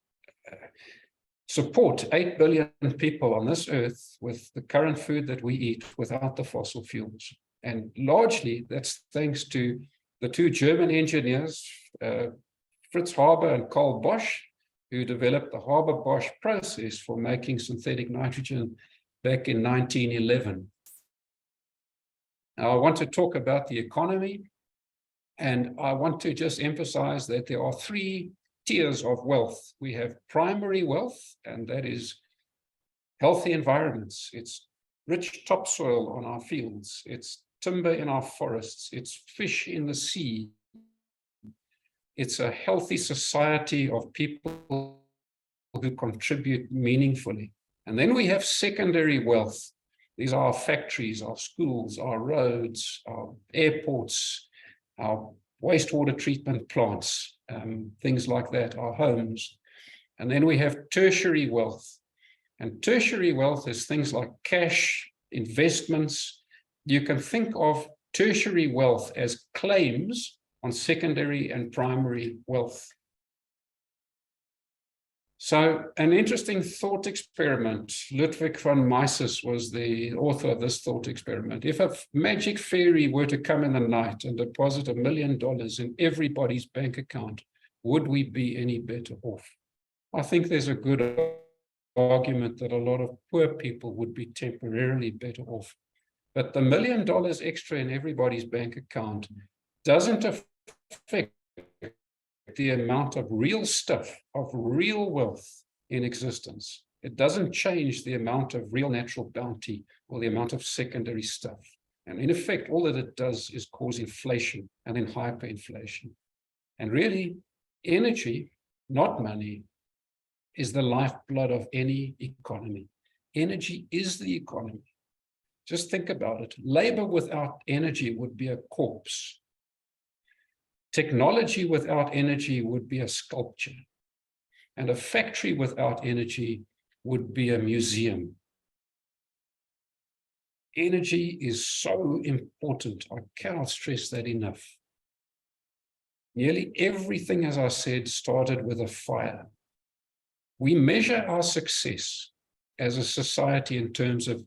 support 8 billion people on this earth with the current food that we eat without the fossil fuels. And largely that's thanks to the two German engineers, Fritz Haber and Karl Bosch, who developed the Haber-Bosch process for making synthetic nitrogen back in 1911. Now, I want to talk about the economy, and I want to just emphasize that there are three tiers of wealth. We have primary wealth, and that is healthy environments. It's rich topsoil on our fields. It's timber in our forests. It's fish in the sea. It's a healthy society of people who contribute meaningfully. And then we have secondary wealth. These are our factories, our schools, our roads, our airports, our wastewater treatment plants, things like that, our homes. And then we have tertiary wealth. And tertiary wealth is things like cash, investments. You can think of tertiary wealth as claims on secondary and primary wealth. So an interesting thought experiment, Ludwig von Mises was the author of this thought experiment. If a magic fairy were to come in the night and deposit $1 million in everybody's bank account, would we be any better off? I think there's a good argument that a lot of poor people would be temporarily better off. But the $1 million extra in everybody's bank account doesn't affect the amount of real stuff, of real wealth in existence. It doesn't change the amount of real natural bounty or the amount of secondary stuff. And in effect, all that it does is cause inflation and then hyperinflation. And really, energy, not money, is the lifeblood of any economy. Energy is the economy. Just think about it. Labor without energy would be a corpse. Technology without energy would be a sculpture. And a factory without energy would be a museum. Energy is so important. I cannot stress that enough. Nearly everything, as I said, started with a fire. We measure our success as a society in terms of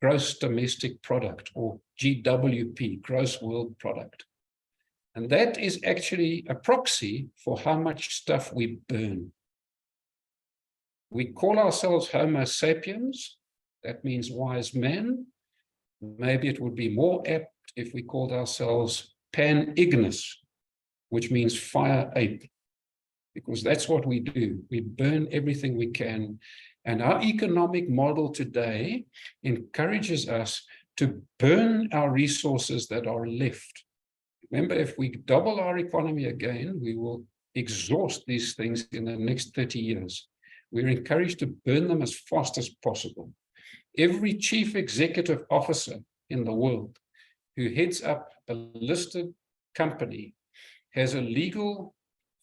gross domestic product, or GWP, gross world product. And that is actually a proxy for how much stuff we burn. We call ourselves Homo sapiens. That means wise men. Maybe it would be more apt if we called ourselves pan-ignis, which means fire ape, because that's what we do. We burn everything we can. And our economic model today encourages us to burn our resources that are left. Remember, if we double our economy again, we will exhaust these things in the next 30 years. We're encouraged to burn them as fast as possible. Every chief executive officer in the world who heads up a listed company has a legal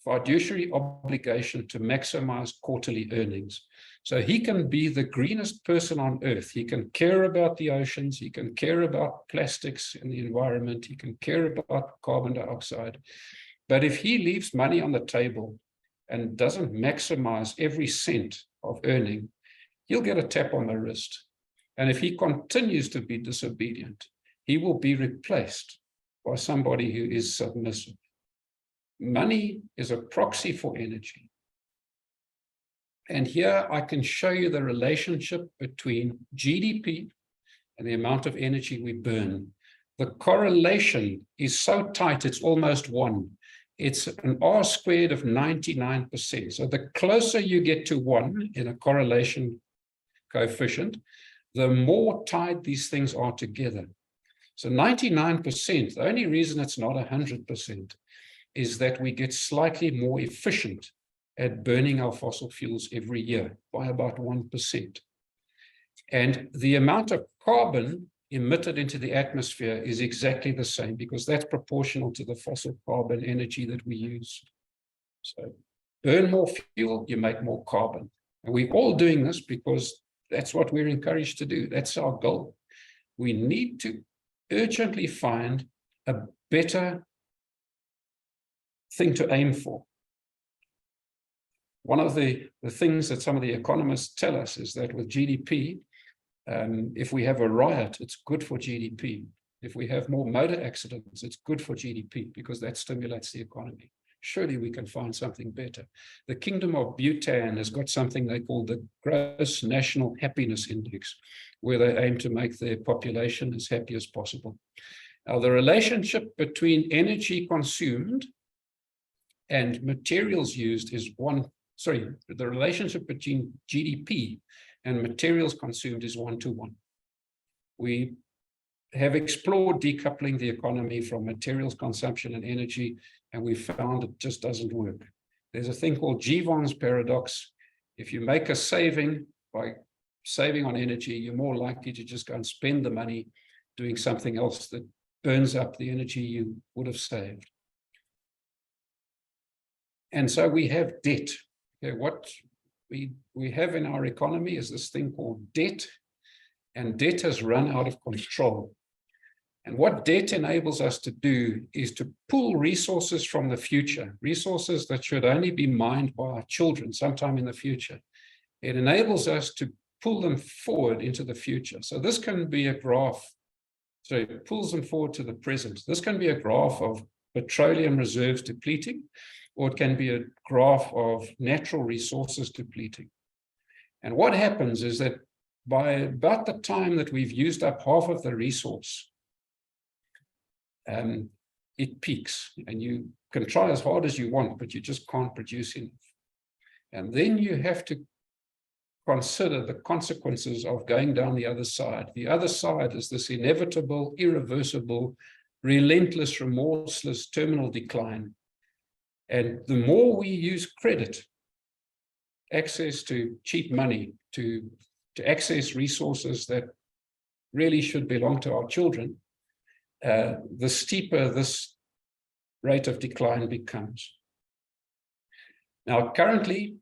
fiduciary obligation to maximize quarterly earnings. So he can be the greenest person on earth. He can care about the oceans. He can care about plastics in the environment. He can care about carbon dioxide. But if he leaves money on the table and doesn't maximize every cent of earning, he'll get a tap on the wrist. And if he continues to be disobedient, he will be replaced by somebody who is submissive. Money is a proxy for energy. And here I can show you the relationship between GDP and the amount of energy we burn. the correlation is so tight, it's almost 1. It's an R squared of 99%. So the closer you get to 1 in a correlation coefficient, the more tied these things are together. So 99%, the only reason it's not 100% is that we get slightly more efficient at burning our fossil fuels every year by about 1%. And the amount of carbon emitted into the atmosphere is exactly the same, because that's proportional to the fossil carbon energy that we use. So burn more fuel, you make more carbon. And we're all doing this because that's what we're encouraged to do. That's our goal. We need to urgently find a better thing to aim for. One of the things that some of the economists tell us is that with GDP, if we have a riot, it's good for GDP. If we have more motor accidents, it's good for GDP because that stimulates the economy. Surely we can find something better. The Kingdom of Bhutan has got something they call the Gross National Happiness Index, where they aim to make their population as happy as possible. Now, the relationship between energy consumed and materials used is the relationship between GDP and materials consumed is 1-to-1. We have explored decoupling the economy from materials consumption and energy, and we found it just doesn't work. There's a thing called Jevons paradox. If you make a saving by saving on energy, you're more likely to just go and spend the money doing something else that burns up the energy you would have saved. And so we have debt. Okay, what we have in our economy is this thing called debt, and debt has run out of control. And what debt enables us to do is to pull resources from the future, resources that should only be mined by our children sometime in the future. It enables us to pull them forward into the future. So this can be a graph. So it pulls them forward to the present. This can be a graph of petroleum reserves depleting, or it can be a graph of natural resources depleting. And what happens is that by about the time that we've used up half of the resource, it peaks, and you can try as hard as you want, but you just can't produce enough. And then you have to consider the consequences of going down the other side. The other side is this inevitable, irreversible, relentless, remorseless terminal decline. And the more we use credit, access to cheap money, to access resources that really should belong to our children, the steeper this rate of decline becomes. Now, currently,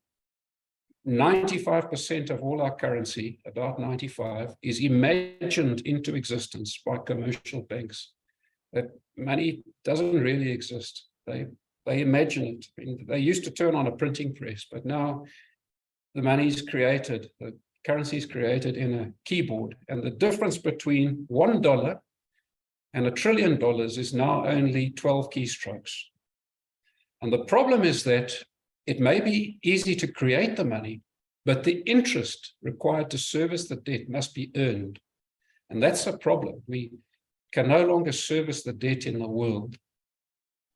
95% of all our currency, about 95, is imagined into existence by commercial banks. That money doesn't really exist. They imagine it. I mean, they used to turn on a printing press, but now the money is created, the currency is created in a keyboard. And the difference between $1 and $1 trillion is now only 12 keystrokes. And the problem is that it may be easy to create the money, but the interest required to service the debt must be earned. And that's a problem. We can no longer service the debt in the world.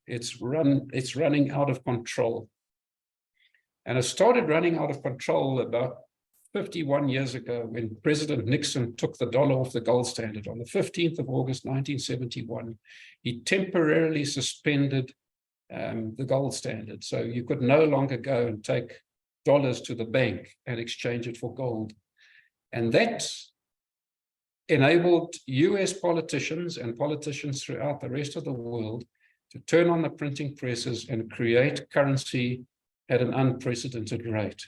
It's running out of control. And it started running out of control about 51 years ago when President Nixon took the dollar off the gold standard. On the 15th of August, 1971, he temporarily suspended the gold standard. So you could no longer go and take dollars to the bank and exchange it for gold. And that enabled US politicians and politicians throughout the rest of the world to turn on the printing presses and create currency at an unprecedented rate.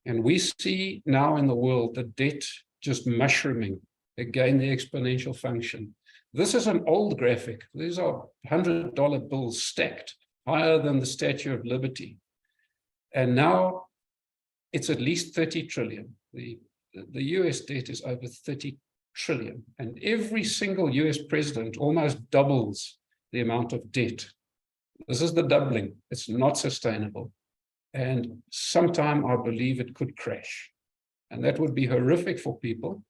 And we see now in the world the debt just mushrooming, again, the exponential function. This is an old graphic. These are $100 bills stacked higher than the Statue of Liberty. And now it's at least 30 trillion. The US debt is over 30 trillion. And every single US president almost doubles the amount of debt. This is the doubling. It's not sustainable. And sometime I believe it could crash. And that would be horrific for people.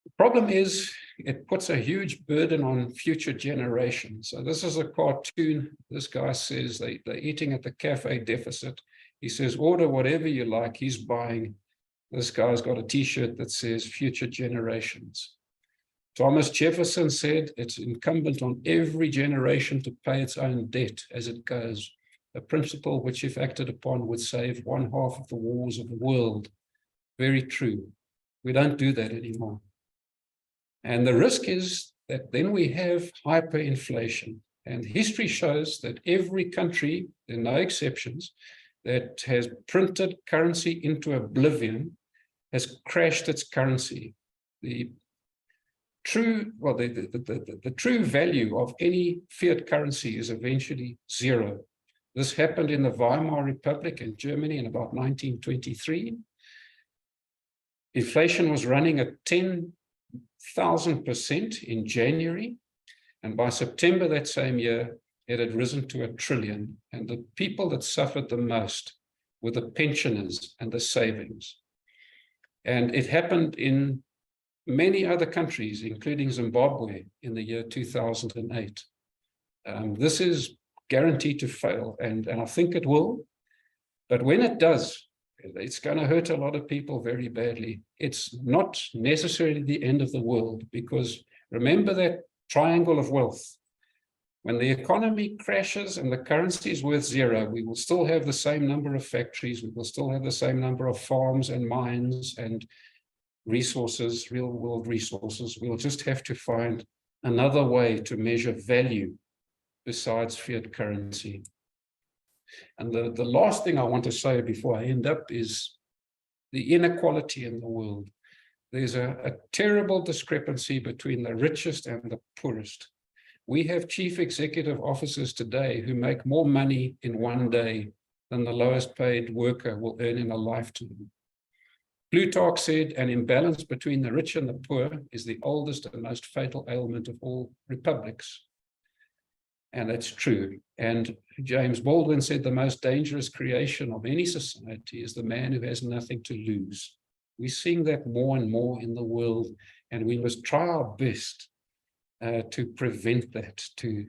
The problem is it puts a huge burden on future generations. So this is a cartoon. This guy says they're eating at the cafe deficit. He says, order whatever you like. He's buying. This guy's got a t-shirt that says future generations. Thomas Jefferson said it's incumbent on every generation to pay its own debt as it goes, a principle which, if acted upon, would save 1/2 of the wars of the world. Very true. We don't do that anymore. And the risk is that then we have hyperinflation. And history shows that every country, there are no exceptions, that has printed currency into oblivion has crashed its currency. The true value of any fiat currency is eventually zero. This happened in the Weimar Republic in Germany in about 1923. Inflation was running at 10,000% in January, and by September that same year, it had risen to 1 trillion. And the people that suffered the most were the pensioners and the savings. And it happened in many other countries, including Zimbabwe in the year 2008. This is guaranteed to fail, and I think it will. But when it does, it's going to hurt a lot of people very badly. It's not necessarily the end of the world, because remember that triangle of wealth. When the economy crashes and the currency is worth zero, we will still have the same number of factories, we will still have the same number of farms and mines and resources, real world resources. We'll just have to find another way to measure value besides fiat currency. And the last thing I want to say before I end up is the inequality in the world. There's a terrible discrepancy between the richest and the poorest. We have chief executive officers today who make more money in one day than the lowest paid worker will earn in a lifetime. Plutarch said an imbalance between the rich and the poor is the oldest and most fatal ailment of all republics. And that's true. And James Baldwin said the most dangerous creation of any society is the man who has nothing to lose. We're seeing that more and more in the world, and we must try our best to prevent that, to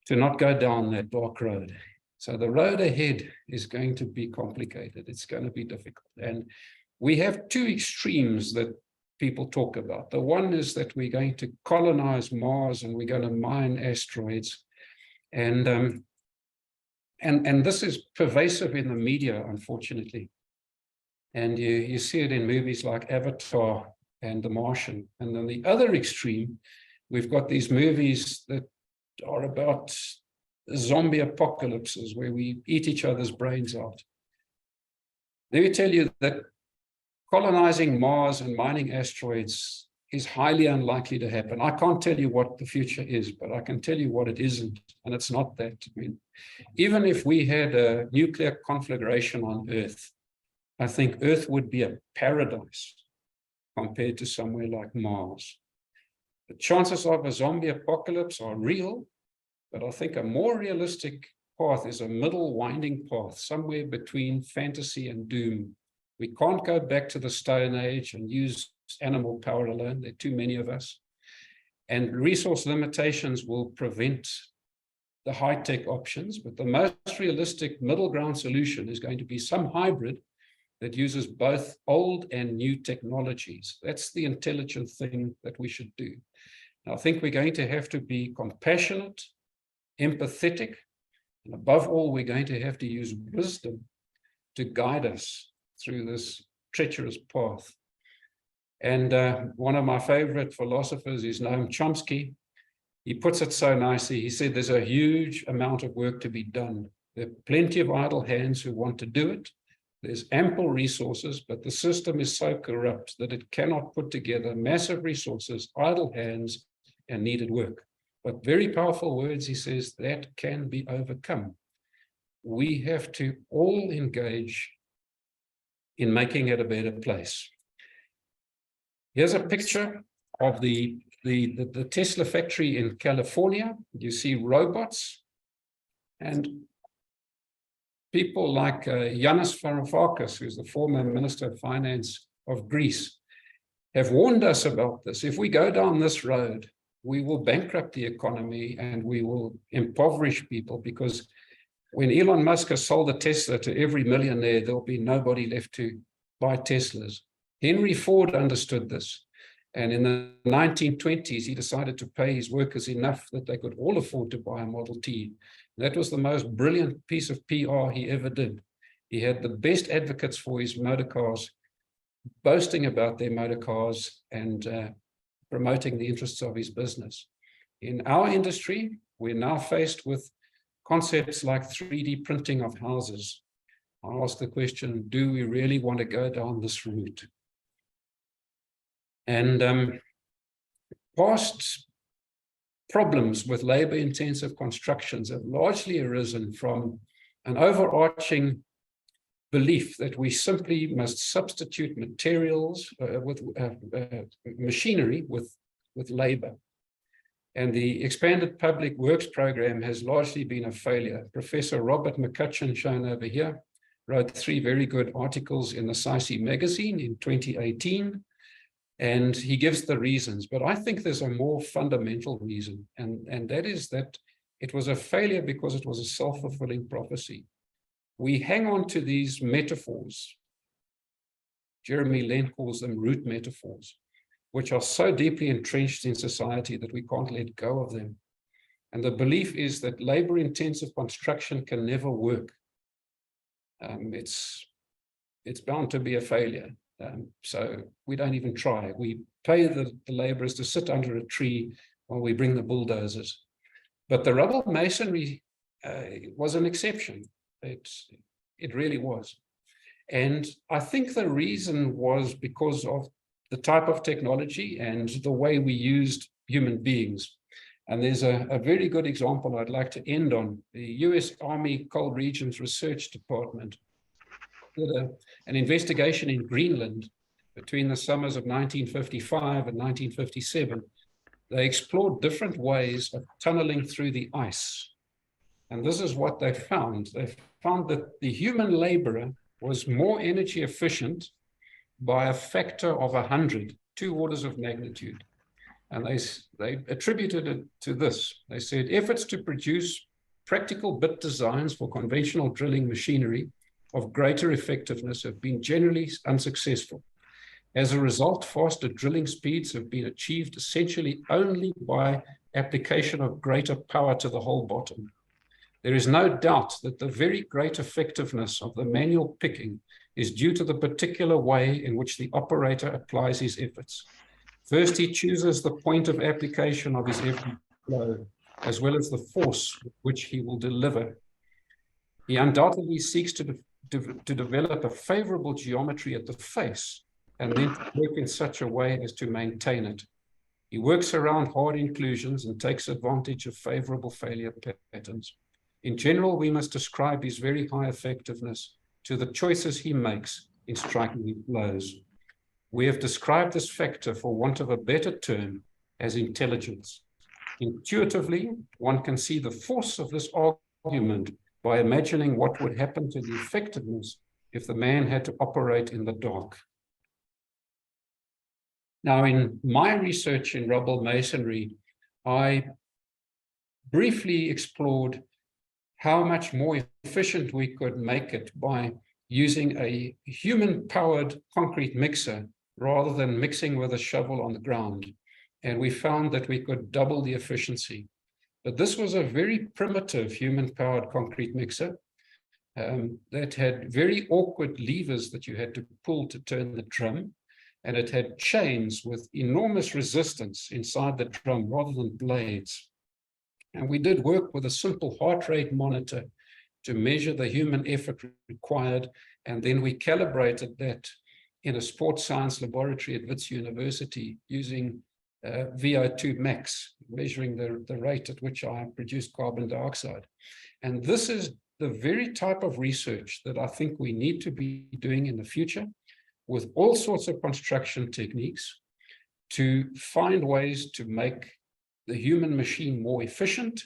not go down that dark road. So the road ahead is going to be complicated. It's going to be difficult. And we have two extremes that people talk about. The one is that we're going to colonize Mars and we're going to mine asteroids. And this is pervasive in the media, unfortunately. And you see it in movies like Avatar and The Martian. And then the other extreme, we've got these movies that are about zombie apocalypses where we eat each other's brains out. Let me tell you that colonizing Mars and mining asteroids is highly unlikely to happen. I can't tell you what the future is, but I can tell you what it isn't, and it's not that. I mean, even if we had a nuclear conflagration on Earth, I think Earth would be a paradise compared to somewhere like Mars. The chances of a zombie apocalypse are real, but I think a more realistic path is a middle winding path, somewhere between fantasy and doom. We can't go back to the Stone Age and use animal power alone. There are too many of us. And resource limitations will prevent the high-tech options, but the most realistic middle ground solution is going to be some hybrid that uses both old and new technologies. That's the intelligent thing that we should do. And I think we're going to have to be compassionate, empathetic, and above all, we're going to have to use wisdom to guide us through this treacherous path. And one of my favorite philosophers is Noam Chomsky. He puts it so nicely. He said, there's a huge amount of work to be done. There are plenty of idle hands who want to do it. There's ample resources, but the system is so corrupt that it cannot put together massive resources, idle hands, and needed work. But very powerful words, he says, that can be overcome. We have to all engage in making it a better place. Here's a picture of the Tesla factory in California. You see robots and people like Yanis Varoufakis, who's the former Minister of Finance of Greece. have warned us about this. If we go down this road, we will bankrupt the economy and we will impoverish people, because when Elon Musk has sold a Tesla to every millionaire, there'll be nobody left to buy Teslas. Henry Ford understood this. And in the 1920s, he decided to pay his workers enough that they could all afford to buy a Model T. That was the most brilliant piece of PR he ever did. He had the best advocates for his motor cars, boasting about their motor cars and promoting the interests of his business. In our industry, we're now faced with concepts like 3D printing of houses. I ask the question, do we really want to go down this route? And past problems with labor-intensive constructions have largely arisen from an overarching belief that we simply must substitute materials with machinery with labor. And the expanded public works program has largely been a failure. Professor Robert McCutcheon, shown over here, wrote 3 very good articles in the SciC magazine in 2018, and he gives the reasons. But I think there's a more fundamental reason, and that is that it was a failure because it was a self-fulfilling prophecy. We hang on to these metaphors. Jeremy Lent calls them root metaphors, which are so deeply entrenched in society that we can't let go of them. And the belief is that labor-intensive construction can never work. It's bound to be a failure. So we don't even try. We pay the laborers to sit under a tree while we bring the bulldozers. But the rubble masonry was an exception. It really was. And I think the reason was because of the type of technology and the way we used human beings. And there's a very good example I'd like to end on. The US Army Cold Regions Research Department did an investigation in Greenland between the summers of 1955 and 1957. They explored different ways of tunneling through the ice. And this is what they found. They found that the human laborer was more energy efficient by a factor of 100, 2 orders of magnitude. And they attributed it to this. They said efforts to produce practical bit designs for conventional drilling machinery of greater effectiveness have been generally unsuccessful. As a result, faster drilling speeds have been achieved essentially only by application of greater power to the hole bottom. There is no doubt that the very great effectiveness of the manual picking is due to the particular way in which the operator applies his efforts. First, he chooses the point of application of his every blow, as well as the force with which he will deliver. He undoubtedly seeks to develop a favorable geometry at the face, and then to work in such a way as to maintain it. He works around hard inclusions and takes advantage of favorable failure patterns. In general, we must ascribe his very high effectiveness to the choices he makes in striking his blows. We have described this factor, for want of a better term, as intelligence. Intuitively, one can see the force of this argument by imagining what would happen to the effectiveness if the man had to operate in the dark. Now, in my research in rubble masonry, I briefly explored how much more efficient we could make it by using a human-powered concrete mixer rather than mixing with a shovel on the ground. And we found that we could double the efficiency. But this was a very primitive human-powered concrete mixer that had very awkward levers that you had to pull to turn the drum. And it had chains with enormous resistance inside the drum rather than blades. And we did work with a simple heart rate monitor to measure the human effort required. And then we calibrated that in a sports science laboratory at Wits University using VO2 max, measuring the rate at which I produce carbon dioxide. And this is the very type of research that I think we need to be doing in the future with all sorts of construction techniques to find ways to make the human machine more efficient.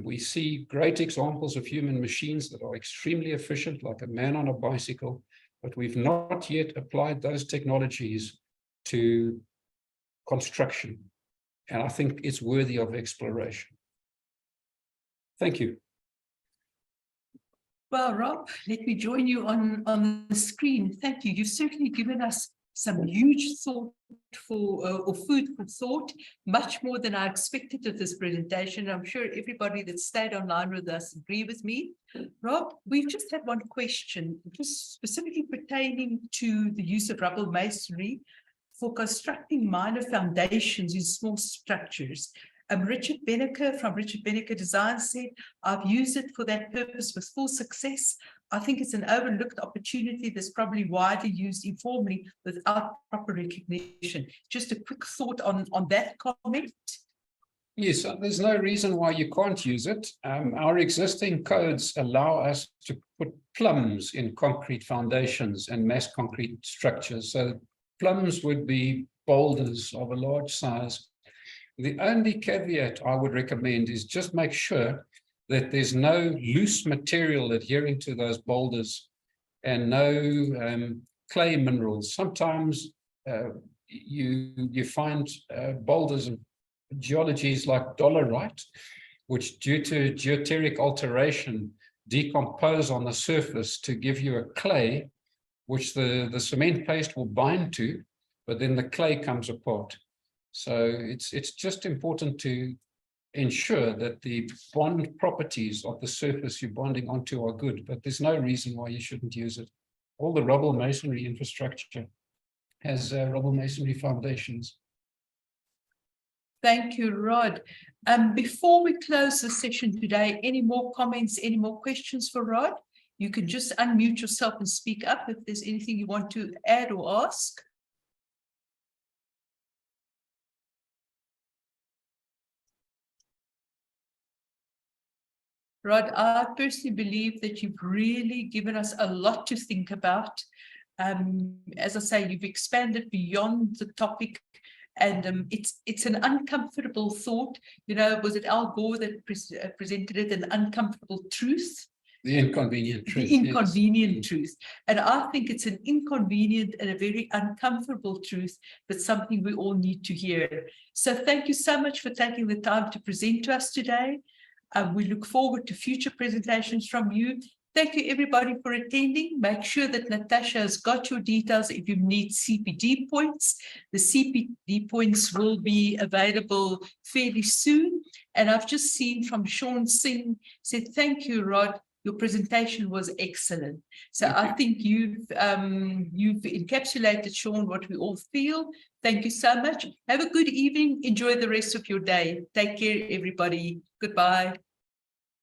We see great examples of human machines that are extremely efficient, like a man on a bicycle, but we've not yet applied those technologies to construction. And I think it's worthy of exploration. Thank you. Well, Rob, let me join you on the screen. Thank you. You've certainly given us some huge thought for or food for thought, much more than I expected of this presentation. I'm sure everybody that stayed online with us agree with me. Rob, we've just had one question, just specifically pertaining to the use of rubble masonry for constructing minor foundations in small structures. Richard Benneker from Richard Benneker Design said, I've used it for that purpose with full success. I think it's an overlooked opportunity that's probably widely used informally without proper recognition. Just a quick thought on that comment. Yes, there's no reason why you can't use it. Our existing codes allow us to put plums in concrete foundations and mass concrete structures. So plums would be boulders of a large size. The only caveat I would recommend is just make sure that there's no loose material adhering to those boulders and no clay minerals. Sometimes you find boulders and geologies like dolerite, which due to geoteric alteration decompose on the surface to give you a clay, which the cement paste will bind to, but then the clay comes apart. So it's just important to ensure that the bond properties of the surface you're bonding onto are good, but there's no reason why you shouldn't use it. All the rubble masonry infrastructure has rubble masonry foundations. Thank you, Rod. Before we close the session today, any more comments, any more questions for Rod? You can just unmute yourself and speak up if there's anything you want to add or ask. Rod, I personally believe that you've really given us a lot to think about. As I say, you've expanded beyond the topic, and it's an uncomfortable thought. You know, was it Al Gore that presented it, an uncomfortable truth? The inconvenient truth. The inconvenient truth. And I think it's an inconvenient and a very uncomfortable truth, but something we all need to hear. So thank you so much for taking the time to present to us today. We look forward to future presentations from you. Thank you, everybody, for attending. Make sure that Natasha has got your details if you need CPD points. The CPD points will be available fairly soon. And I've just seen from Seanson said, thank you, Rod. Your presentation was excellent. So I think you've encapsulated, Sean, what we all feel. Thank you so much. Have a good evening. Enjoy the rest of your day. Take care, everybody. Goodbye.